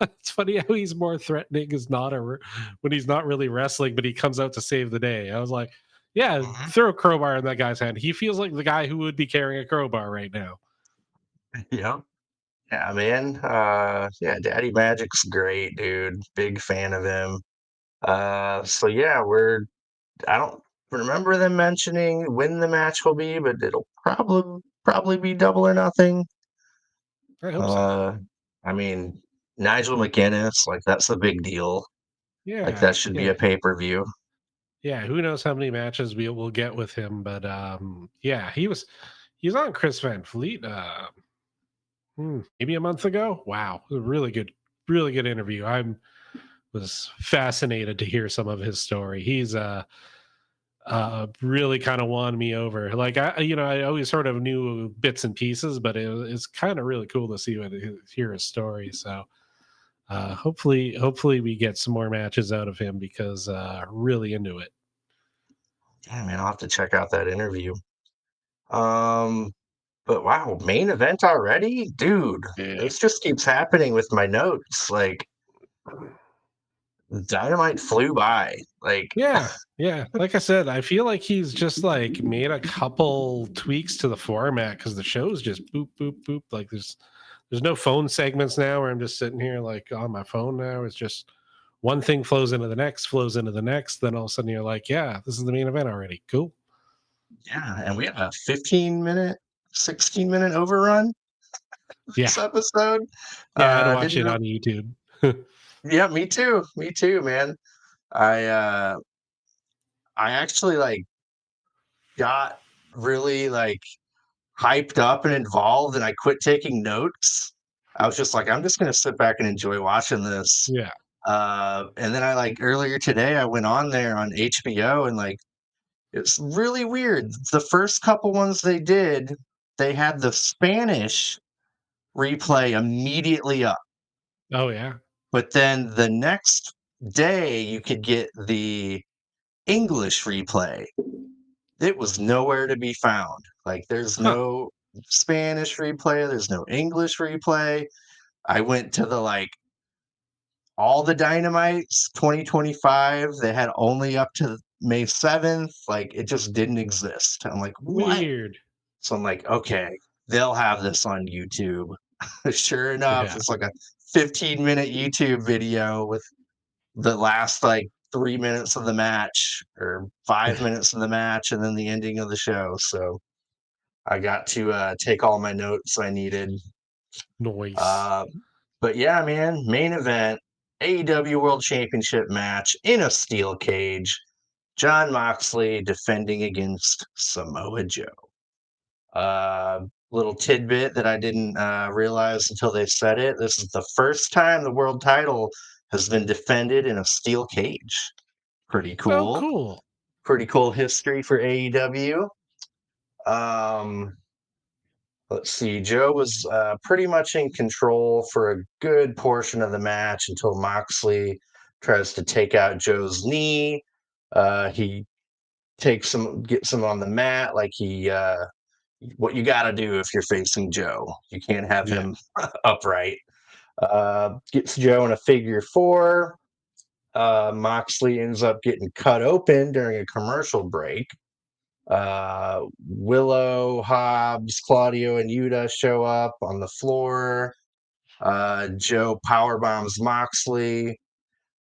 It's funny how he's more threatening as not when he's not really wrestling, but he comes out to save the day. I was like, yeah, Mhm. throw a crowbar in that guy's hand. He feels like the guy who would be carrying a crowbar right now. Yeah. Yeah, man. Yeah, Daddy Magic's great, dude. Big fan of him. So yeah, I don't remember them mentioning when the match will be, but it'll probably be Double or Nothing. I hope so. Uh, I mean, Nigel McGuinness, like that's a big deal. Like Yeah, that should be yeah, a pay-per-view. yeah. Who knows how many matches we'll get with him? But yeah, he was on Chris Van Fleet maybe a month ago. Wow, it was a really good interview. I'm was fascinated to hear some of his story. He's really kind of won me over. Like I always sort of knew bits and pieces, but it's kind of really cool to hear his story. So hopefully we get some more matches out of him because really into it. Yeah, man, I'll have to check out that interview. Um, but wow, main event already? Dude, Yeah. this just keeps happening with my notes. Like Dynamite flew by. Like, Yeah, yeah. Like I said, I feel like he's just like made a couple tweaks to the format because the show's just boop boop boop. Like there's no phone segments now where I'm just sitting here like on my phone now. It's just one thing flows into the next, flows into the next. Then all of a sudden you're like, yeah, this is the main event already. Cool. yeah, and we had a 15-minute, 16-minute overrun. Yeah. this episode. Yeah, I had to watch Didn't it re- on YouTube. yeah, me too. Me too, man. I uh I actually like got really like hyped up and involved and I quit taking notes. I was just like, I'm just gonna sit back and enjoy watching this. Yeah. And then I like earlier today I went on there on HBO and like it's really weird. The first couple ones they did, they had the Spanish replay immediately up. Oh, yeah. But then the next day you could get the English replay. It was nowhere to be found. Like there's Huh. no Spanish replay, there's no English replay. I went to the like all the Dynamites 2025. They had only up to May 7th. Like it just didn't exist. I'm like, what? Weird. So I'm like, okay, they'll have this on YouTube. Sure enough, Yeah. it's like a 15-minute YouTube video with the last like 3 minutes of the match or 5 minutes of the match and then the ending of the show. So I got to take all my notes I needed. Noise. Uh, but yeah, man, main event AEW World Championship match in a steel cage. John Moxley defending against Samoa Joe. Little tidbit that I didn't realize until they said it. This is the first time the world title has been defended in a steel cage. Pretty Oh, cool. cool. Pretty cool history for AEW. Um, let's see. Joe was pretty much in control for a good portion of the match until Moxley tries to take out Joe's knee. He gets him on the mat like he what you got to do if you're facing Joe. You can't have Yeah. him upright. Gets Joe in a figure four. Moxley ends up getting cut open during a commercial break. Willow, Hobbs, Claudio, and Yuta show up on the floor. Joe power bombs Moxley,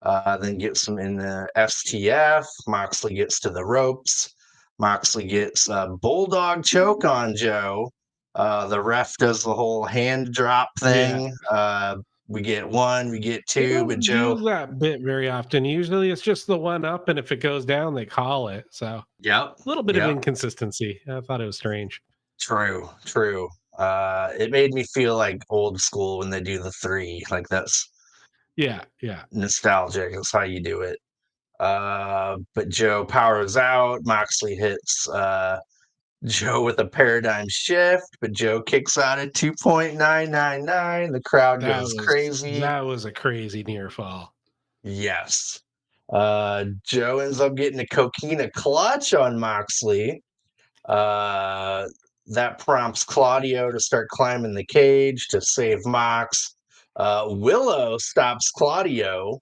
then gets him in the STF. Moxley gets to the ropes. Moxley gets a bulldog choke on Joe. The ref does the whole hand drop Yeah. thing. We get one, we get They two, but don't Joe, use that bit very often. Usually it's just the one up, and if it goes down, they call it. So a yep, little bit of yep, inconsistency. I thought it was strange. true, true. It made me feel like old school when they do the three. Like that's Yeah. Yeah. nostalgic. That's how you do it. But Joe powers out. Moxley hits Joe with a paradigm shift, but Joe kicks out at 2.999. The crowd That goes was crazy. that was a crazy near fall. Yes. Joe ends up getting a coquina clutch on Moxley. Uh, that prompts Claudio to start climbing the cage to save Mox. Willow stops Claudio.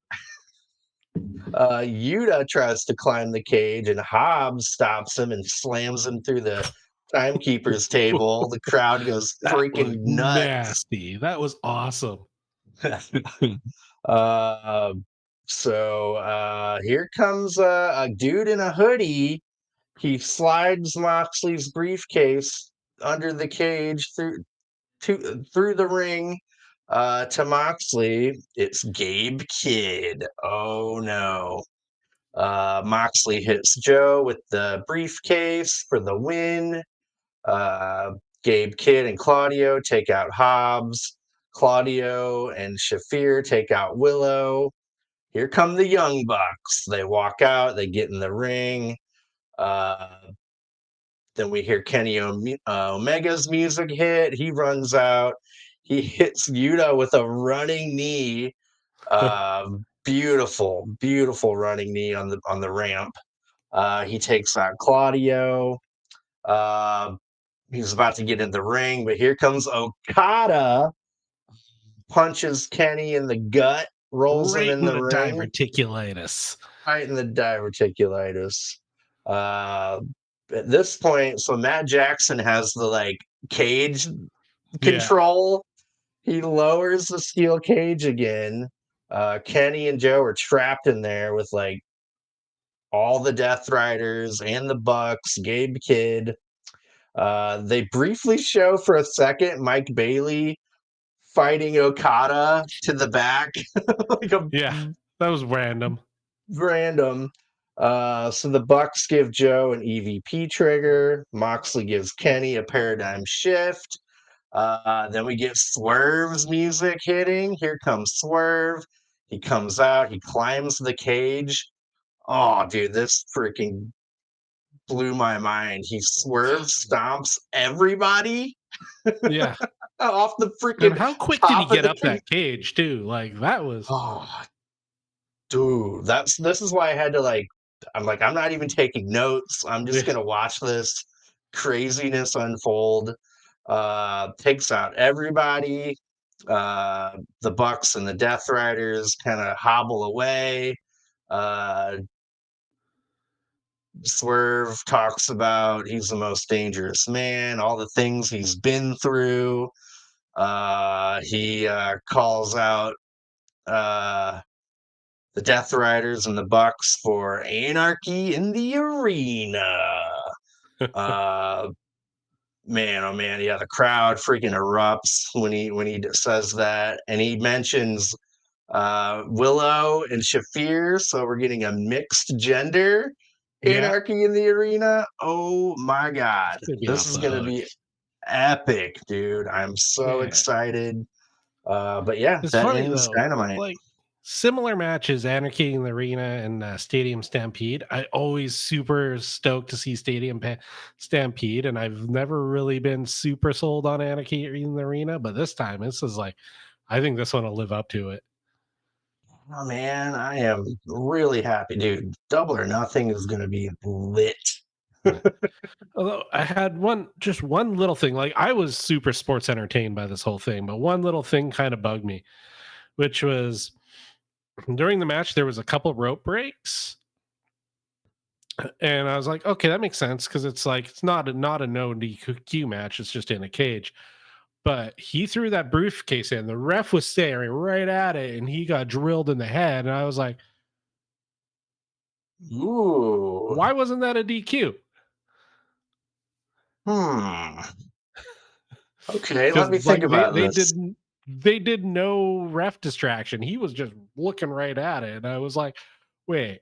Yuta tries to climb the cage, and Hobbs stops him and slams him through the timekeeper's table. The crowd goes That was freaking nuts. nasty. That was awesome. uh, here comes a dude in a hoodie. He slides Moxley's briefcase under the cage through the ring to Moxley. It's Gabe Kidd. Oh no. Moxley hits Joe with the briefcase for the win. Uh, Gabe Kidd and Claudio take out Hobbs. Claudio and Shafir take out Willow. Here come the Young Bucks. They walk out, they get in the ring. Uh, then we hear Omega's music hit. He runs out. He hits Yuta with a running knee. Beautiful, beautiful running knee on the ramp. He takes out Claudio. Uh, he's about to get in the ring, but here comes Okada, punches Kenny in the gut, rolls him Right in in the the ring, diverticulitis. right in the diverticulitis. Uh, at this point, so Matt Jackson has the like cage Yeah. control. He lowers the steel cage again. Kenny and Joe are trapped in there with like all the Death Riders and the Bucks, Gabe Kidd. They briefly show for a second Mike Bailey fighting Okada to the back, like a Yeah, that was random. random. So the Bucks give Joe an EVP trigger. Moxley gives Kenny a paradigm shift. Then we get Swerve's music hitting. Here comes Swerve. He comes out. He climbs the cage. Oh, dude, this freaking blew my mind. He swerve stomps everybody Yeah. off the And freaking how quick did he top of get the up cage. that cage too? Like that was Oh, dude, this is why I had to like. I'm like, I'm not even taking notes. I'm just yeah, gonna watch this craziness unfold. Takes out everybody. The Bucks and the Death Riders kind of hobble away. Uh, Swerve talks about he's the most dangerous man, all the things he's been through. He calls out uh, the Death Riders and the Bucks for anarchy in the arena. Uh, Man, oh man, yeah, the crowd freaking erupts when he says that, and he mentions Willow and Shafir, so we're getting a mixed gender yeah. anarchy in the arena. Oh my god, It's gonna be this off is the gonna hook. be epic, dude. I'm so Yeah. excited. But yeah, It's that funny ends though, Dynamite. like similar matches, Anarchy in the Arena and Stadium Stampede. I always super stoked to see Stampede, and I've never really been super sold on Anarchy in the Arena, but this time this is like, I think this one will live up to it. Oh man, I am really happy, dude. Double or Nothing is gonna be lit. Yeah. Although I had just one little thing, like I was super sports entertained by this whole thing, but one little thing kind of bugged me, which was during the match there was a couple rope breaks. And I was like, okay, that makes sense because it's like it's not a no DQ match. It's just in a cage. But he threw that briefcase in. The ref was staring right at it, and he got drilled in the head. And I was like, Ooh. why wasn't that a DQ? Hmm. Okay, let Because me think like about this. they did no ref distraction. He was just looking right at it, and I was like, wait.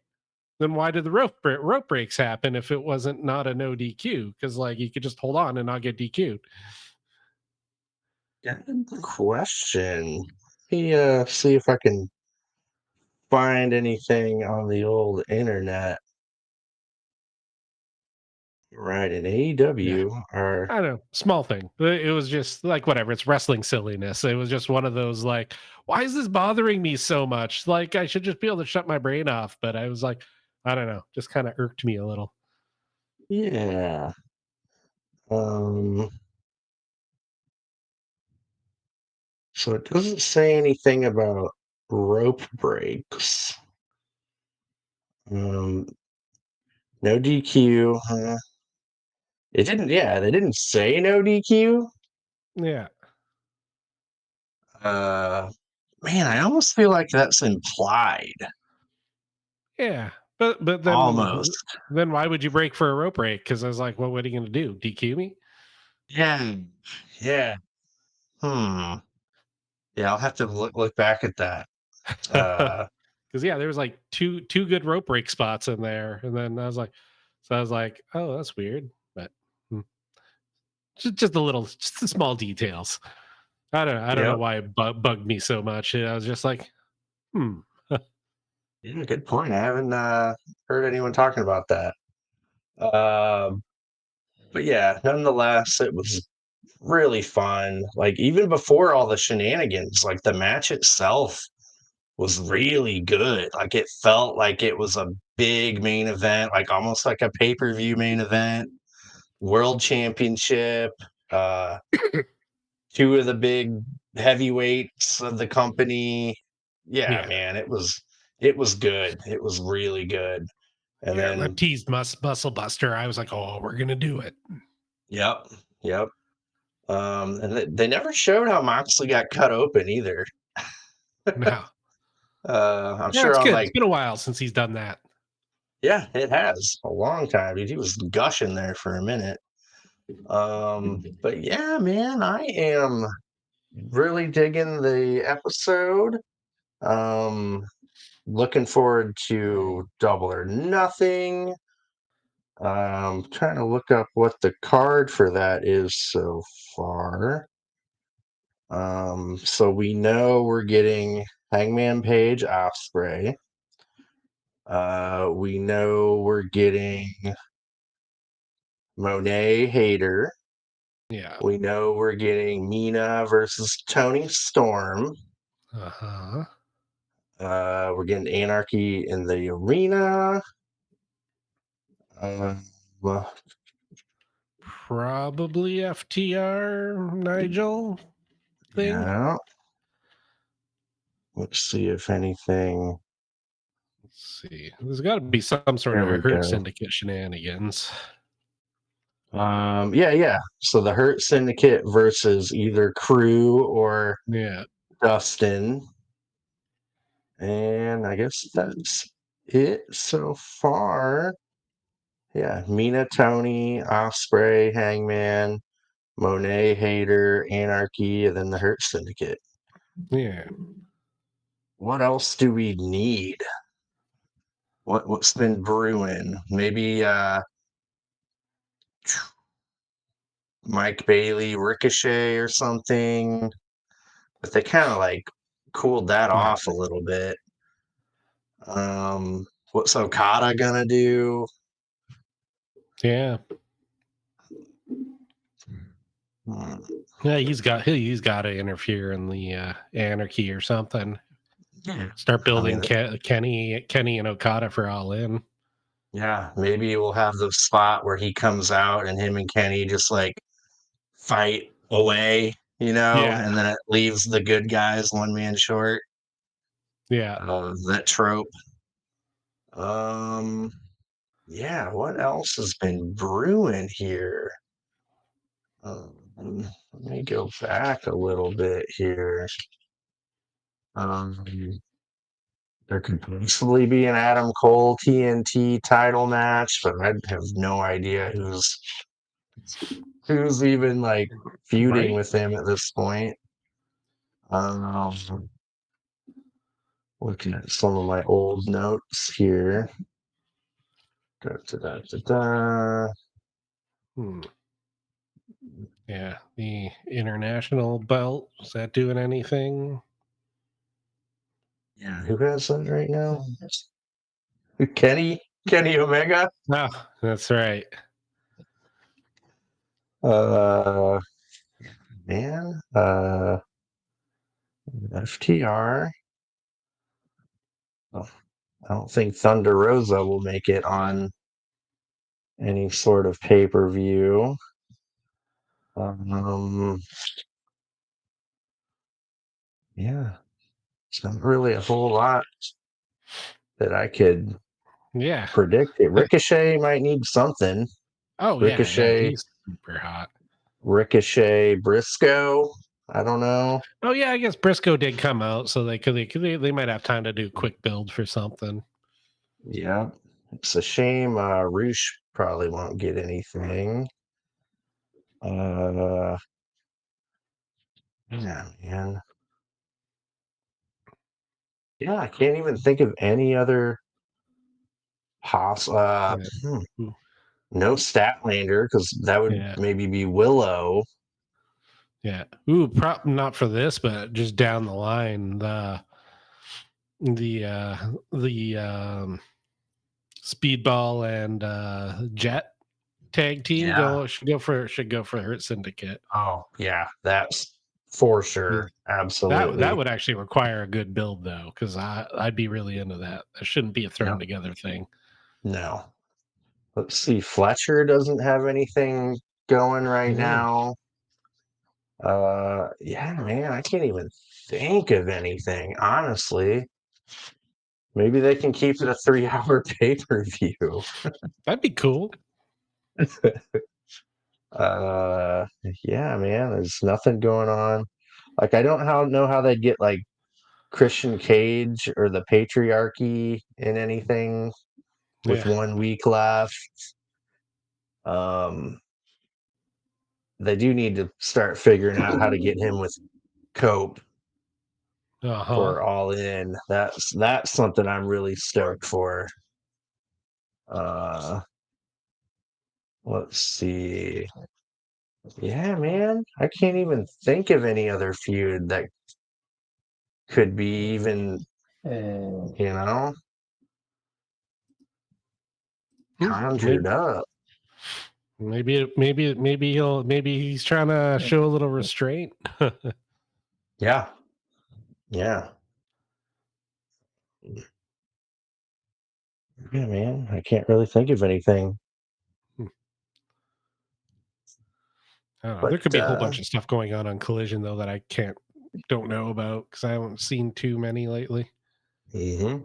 Then why did the rope breaks happen if it wasn't not a no DQ? Because like you could just hold on and not get DQ'd. Good question. Let me see if I can find anything on the old internet. Right, in Yeah. AEW or I don't know, small thing. It was just like whatever. It's wrestling silliness. It was just one of those like, why is this bothering me so much? Like I should just be able to shut my brain off. But I was like, I don't know, just kind of irked me a little. yeah. Um so it doesn't say anything about rope breaks. Um no DQ, huh? It didn't they didn't say no DQ. Yeah, Uh Man, I almost feel like that's implied. yeah. But Almost. then why would you break for a rope break? Because I was like, well, what are you going to do? DQ me? Yeah. Yeah. Hmm. Yeah, I'll have to look back at that. Uh Because yeah, there was like two good rope break spots in there, and then I was like, oh, that's weird. But hmm, just a little, just the small details. I don't know yep. why it bugged me so much. I was just like, hmm. Yeah, good point. I haven't heard anyone talking about that. Um but yeah, nonetheless, it was really fun. Like even before all the shenanigans, like the match itself was really good. Like it felt like it was a big main event, like almost like a pay-per-view main event, world championship, uh two of the big heavyweights of the company. Yeah, Yeah. man, it was good. It was really good. And Yeah, that then teased muscle buster. I was like, oh, we're gonna do it. yep, yep. And they never showed how Moxley got cut open either. No. I'm Yeah, sure it's on good. It's like, been a while since he's done that. yeah, it has a long time. Dude. He was gushing there for a minute. But yeah, man, I am. really digging the episode. Looking forward to Double or Nothing. Trying to look up what the card for that is so far. So we know we're getting Hangman Page Ospreay. We know we're getting Monet Hayter. Yeah. We know we're getting Mina versus Tony Storm. Uh-huh. We're getting Anarchy in the arena. Well, Probably FTR Nigel thing. yeah. Let's see if anything. Let's see. There's got to be some sort There of we Hurt go. Syndicate shenanigans. Yeah. So the Hurt Syndicate versus either Crew or Yeah. Dustin. And I guess that's it so far. Yeah, Mina, Tony, Osprey, Hangman, Monet, Hayter, Anarchy, and then the Hurt Syndicate. Yeah. What else do we need? What's been brewing? Maybe Mike Bailey, Ricochet, or something. But they kind of like cooled that Yeah. off a little bit. What's Okada gonna do? Yeah. Hmm. Yeah, he's got to interfere in the anarchy or something. Yeah. Start I building mean, Kenny and Okada for All In. yeah, maybe we'll have the spot where he comes out and him and Kenny just like fight away, Yeah. and then it leaves the good guys one man short. Yeah. That trope. Um, yeah, what else has been brewing here? Let me go back a little bit here. Um, there could possibly be an Adam Cole TNT title match, but I have no idea who's even like feuding Right? with him at this point. Um, looking at some of my old notes here. Da, da, da, da, da. Hmm. Yeah. The international belt, is that doing anything? Yeah, who has that right now? Kenny Omega. Oh, that's right. Uh, man. FTR. Oh, I don't think Thunder Rosa will make it on any sort of pay per view. Um, yeah, it's not really a whole lot that I could Yeah. predict. It. Ricochet might need something. Oh yeah, yeah. Ricochet, He's super hot. Ricochet, Briscoe. I don't know. Oh yeah, I guess Briscoe did come out, so they might have time to do a quick build for something. Yeah, it's a shame. Roosh probably won't get anything. Uh, yeah, man. Yeah, I can't even think of any other Yeah. Ooh, no Statlander because that would yeah. maybe be Willow. Yeah. Ooh, not for this, but just down the line, the Speedball and Jet tag team Yeah. should go for Hurt Syndicate. Oh, yeah. That's for Yeah. sure. That Absolutely. would actually require a good build though, because I'd be really into that. That shouldn't be a thrown Yep. together thing. No. Let's see. Fletcher doesn't have anything going right Yeah. now. Yeah, man, I can't even think of anything, honestly. Maybe they can keep it a 3 hour pay-per-view. That'd be cool. Uh, yeah, man, there's nothing going on. Like, I don't know how they'd get like Christian Cage or the Patriarchy in anything with Yeah. 1 week left. Um, they do need to start figuring out how to get him with Cope Uh-huh. for All In. That's something I'm really stoked for. Uh, let's see. Yeah, man, I can't even think of any other feud that could be even, you know, Maybe, conjured up. maybe he's trying to show a little restraint. Yeah, yeah, yeah, man. I can't really think of anything, I don't know. There but could be a whole bunch of stuff going on Collision though that I don't know about because I haven't seen too many lately. mhm,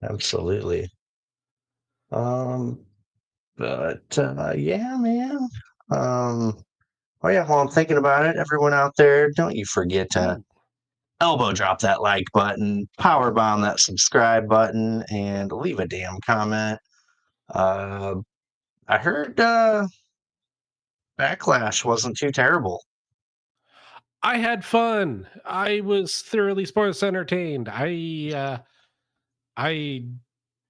absolutely. Um, but yeah, man. Um, oh yeah. While I'm thinking about it, everyone out there, don't you forget to Ooh. elbow drop that like button, power bomb that subscribe button, and leave a damn comment. Uh, I heard Backlash wasn't too terrible. I had fun. I was thoroughly sports entertained. I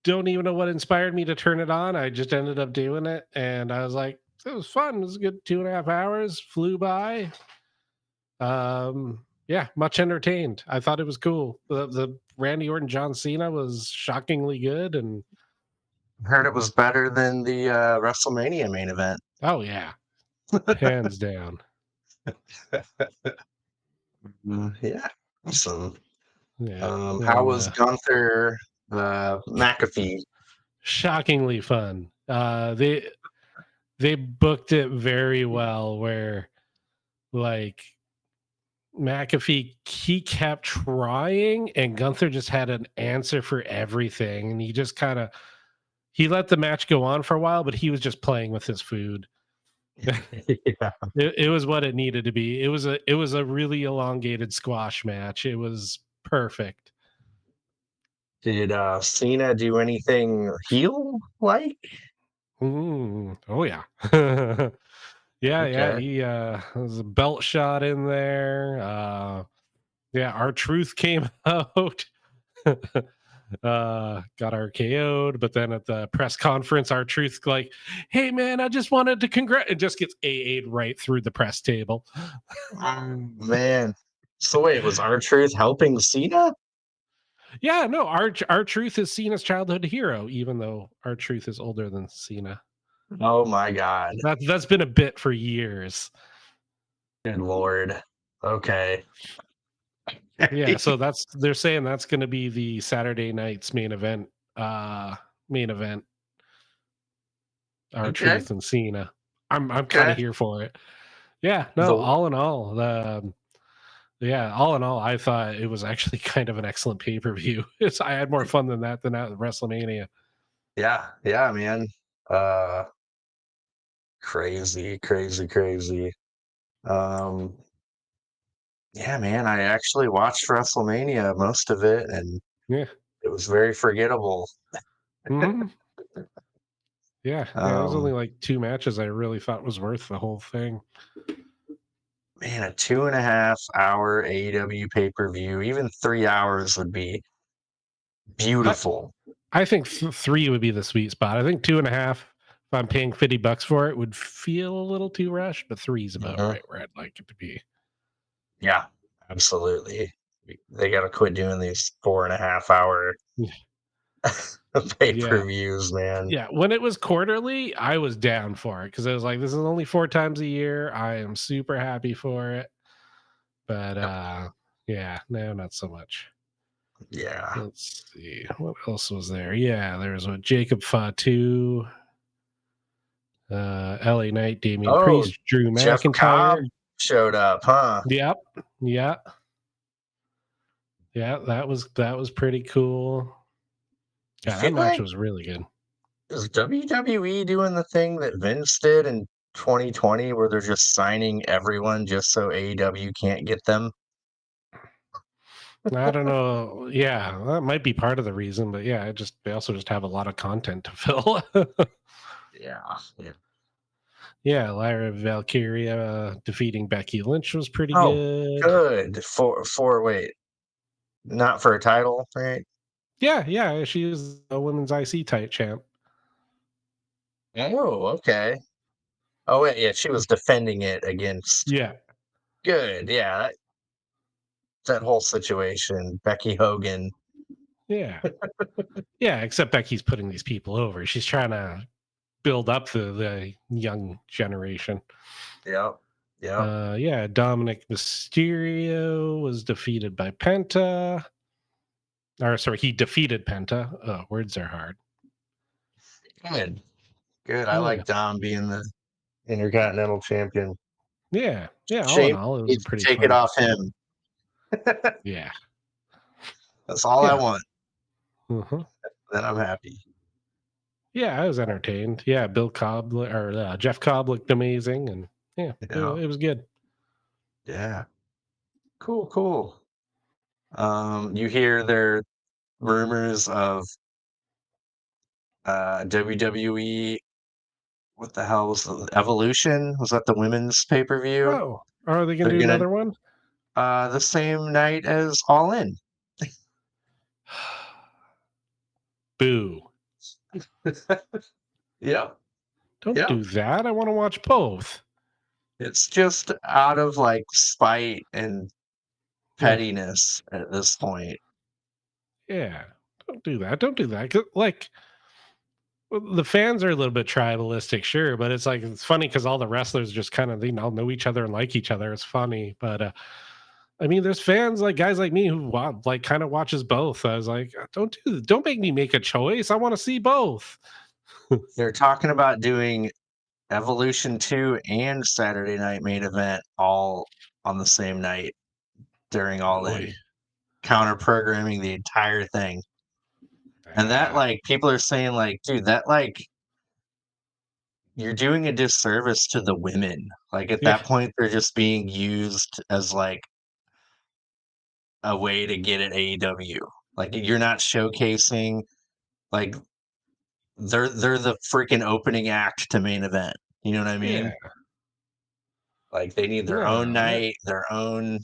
don't even know what inspired me to turn it on. I just ended up doing it, and I was like, it was fun. It was a good 2.5 hours. Flew by. Yeah, much entertained. I thought it was cool. The Randy Orton John Cena was shockingly good, and I heard it was better than the WrestleMania main event. oh yeah, hands down. Yeah, awesome. Yeah, How and was Gunther McAfee? shockingly fun. They booked it very well. Where like McAfee, he kept trying, and Gunther just had an answer for everything, and he just kind of he let the match go on for a while, but he was just playing with his food. Yeah. It was what it needed to be. It was a really elongated squash match. It was perfect. Did Cena do anything heel like? Oh yeah. Yeah, yeah. Okay. He there was a belt shot in there. Yeah, our truth came out. Got RKO'd, but then at the press conference, our truth like, hey man, I just wanted to it just gets AA'd right through the press table. Man. So wait, was our truth helping Cena? Yeah, no, our truth is Cena's childhood hero, even though our truth is older than Cena. Oh my God. That's been a bit for years. Good Lord. Okay. Yeah, so that's they're saying that's going to be the Saturday night's uh main event, our Okay. truth and Cena. I'm kind Okay. of here for it. Yeah, no, The all in all, yeah, all in all, I thought it was actually kind of an excellent pay-per-view. It's I had more fun than at WrestleMania. Yeah, yeah, man. Uh crazy, crazy, crazy. Um yeah, man, I actually watched WrestleMania most of it and Yeah. it was very forgettable. Mhm. Yeah, yeah, there's only Um like 2 matches I really thought was worth the whole thing. Man, a 2.5 hour AEW pay-per-view, even 3 hours would be I beautiful. I think 3 would be the sweet spot. I think 2.5, if I'm paying $50 for it, would feel a little too rushed, but 3 is about Mhm. right where I'd like it to be. Yeah, absolutely. They gotta quit doing these 4.5 hour Yeah. pay-per-views, man. Yeah, when it was quarterly, I was down for it because I was like, "This is only 4 times a year. I am super happy for it." But, Yep. yeah, no, not so much. Yeah. Let's see, what else was there? Yeah, there was what Jacob Fatu, LA Knight, Damian Oh, Priest, Drew Jeff Cobb McIntyre. showed up, huh? Yep. Yeah. Yeah, that was pretty cool. I Yeah, that feel match like was really good. is WWE doing the thing that Vince did in 2020 where they're just signing everyone just so AEW can't get them? I don't know. Yeah, that might be part of the reason, but yeah, they also just have a lot of content to fill. Yeah. Yeah. Yeah, Lyra Valkyria defeating Becky Lynch was pretty Oh, good. good. For wait, not for a title, right? Yeah, yeah, she was a women's IC tight champ. Oh, okay. Oh, wait, yeah, she was defending it against Yeah, good, yeah, that whole situation, Becky Hogan. yeah, yeah. Except Becky's putting these people over. She's trying to build up the young generation. Yep, yep. Yeah, Dominic Mysterio was defeated by Penta. Or sorry, he defeated Penta. Oh, words are hard. Good, good. I Yeah, like Dom being the Intercontinental Champion. yeah, yeah. All in Shame all, it was needs a to pretty take it fun. off him. Yeah, That's all I yeah. want, Uh-huh. then I'm happy. Yeah, I was entertained. Yeah, Bill Cobb or Jeff Cobb looked amazing, and yeah, Yeah, it was good. yeah. Cool, cool. You hear their rumors of WWE. What the hell was Evolution? Was that the women's pay-per-view? Oh, are they gonna They're do gonna another one? the same night as All In. Boo! Yep, Don't yep. do that. I want to watch both. It's just out of like spite and Yeah, pettiness at this point. yeah. Don't do that. Don't do that. 'Cause, like, well, the fans are a little bit tribalistic, sure, but it's like it's funny because all the wrestlers just kind of all know each other and like each other. It's funny, but I mean, there's fans like guys like me who like kind of watches both. I was like, don't make me make a choice. I want to see both. They're talking about doing Evolution 2 and Saturday Night Main Event all on the same night during All Boy, In, counter programming the entire thing. And that ah, like people are saying like, dude, that like you're doing a disservice to the women. Like at yeah, that point, they're just being used as like a way to get at AEW. Like you're not showcasing like they're the freaking opening act to Main Event. You know what I yeah, mean? Like they need their own no, night, their own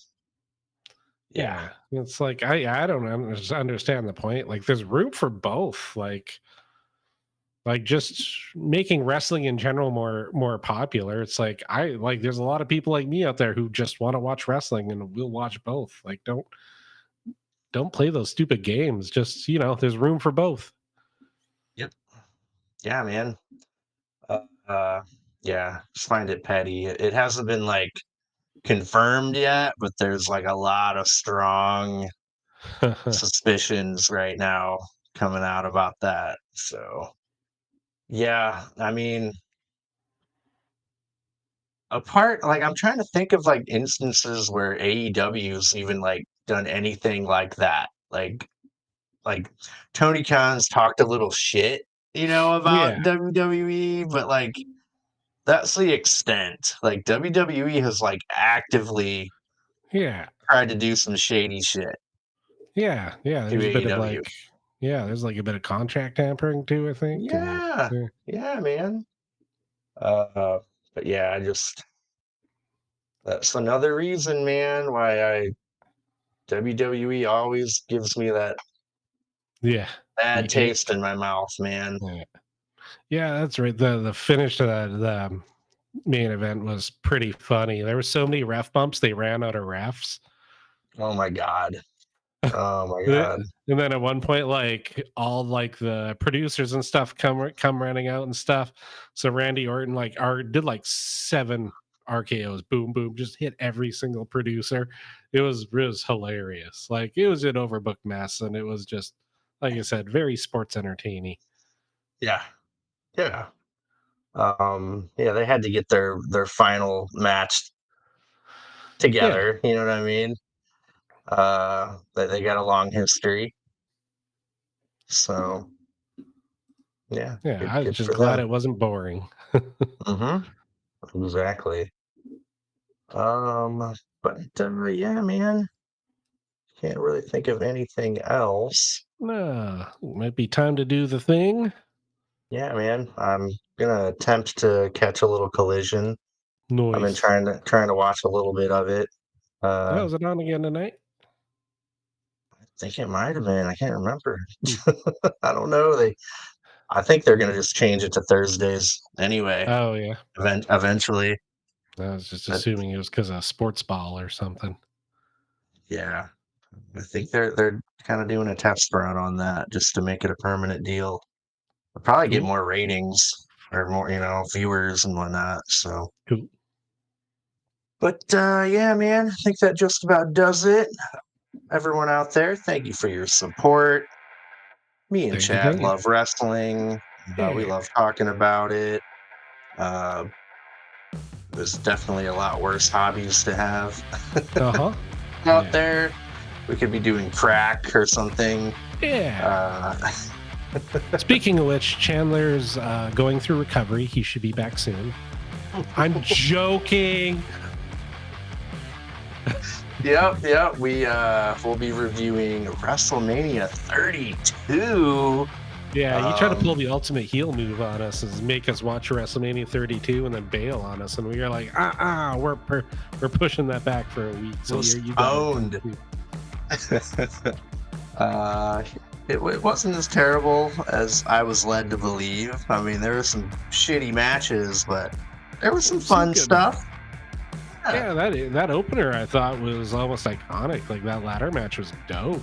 yeah. yeah. It's like I don't understand the point. Like, there's room for both. Like just making wrestling in general more popular. It's like there's a lot of people like me out there who just want to watch wrestling and will watch both. Like, don't play those stupid games. Just, there's room for both. Yep. Yeah, man. Uh, uh yeah, just find it petty. It hasn't been like confirmed yet, but there's like a lot of strong suspicions right now coming out about that. So, yeah, I mean, apart like I'm trying to think of like instances where AEW's even like done anything like that. Like Tony Khan's talked a little shit, Yeah, about WWE, but like that's the extent. Like WWE has like actively yeah, tried to do some shady shit yeah. to There's a bit of AEW. like, yeah, there's like a bit of contract tampering too, I think. And Yeah. yeah, Yeah, man. Uh, but yeah, that's another reason, man, why I WWE always gives me that yeah, bad the taste ick. in my mouth, man. Yeah, yeah, that's right. The finish to the main event was pretty funny. There were so many ref bumps, they ran out of refs. Oh my god. Oh my The god. and then at one point, like, all, like, the producers and stuff come running out and stuff. So Randy Orton, like, did, like, 7 RKOs, boom, boom, just hit every single producer. It was hilarious. Like, it was an overbooked mess, and it was just, like I said, very sports entertaining. Yeah. Yeah. Yeah, they had to get their final match Yeah, together, you know what I mean? They got a long history. So, yeah, yeah, good I was good just for glad them. it wasn't boring. Mhm. Exactly. But, yeah, man, can't really think of anything else. Might be time to do the thing. Yeah, man, gonna attempt to catch a little Collision. I've been Noise. trying to watch a little bit of it. Oh, I is it on again tonight? think it might have been. I can't remember. Hmm. I don't know. I think they're gonna just change it to Thursdays anyway. Oh, yeah. Eventually, I was just but assuming it was because of sports ball or something. yeah, I think they're kind of doing a test run on that just to make it a permanent deal. They'll probably get Cool. more ratings or more, viewers and whatnot. So, Cool. but yeah, man, I think that just about does it. Everyone out there, thank you for your support. Me and Thank you. Chad Thank you. love wrestling. We Yeah. love talking about it. Uh, there's definitely a lot worse hobbies to have Uh huh. out Yeah. there. We could be doing crack or something. Yeah. Uh, Speaking of which, Chandler's going through recovery. He should be back soon. I'm joking. yep. We'll be reviewing WrestleMania 32. Yeah, you try to pull Um, the ultimate heel move on us is make us watch WrestleMania 32 and then bail on us, and we are like, we're pushing that back for a week. So you got postponed. it. uh, it wasn't as terrible as I was led to believe. I mean, there were some shitty matches, but there was some Some fun good stuff. match. Yeah, that opener I thought was almost iconic. Like that ladder match was dope.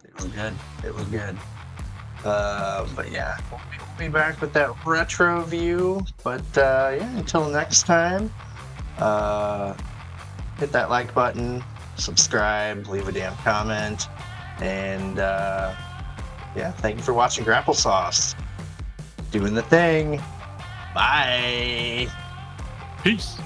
It was good. It was good. But yeah, we'll be back with that retro view. But yeah, until next time, uh, hit that like button, subscribe, leave a damn comment, and yeah, thank you for watching Grapple-Sauce. Doing the thing. Bye. Peace.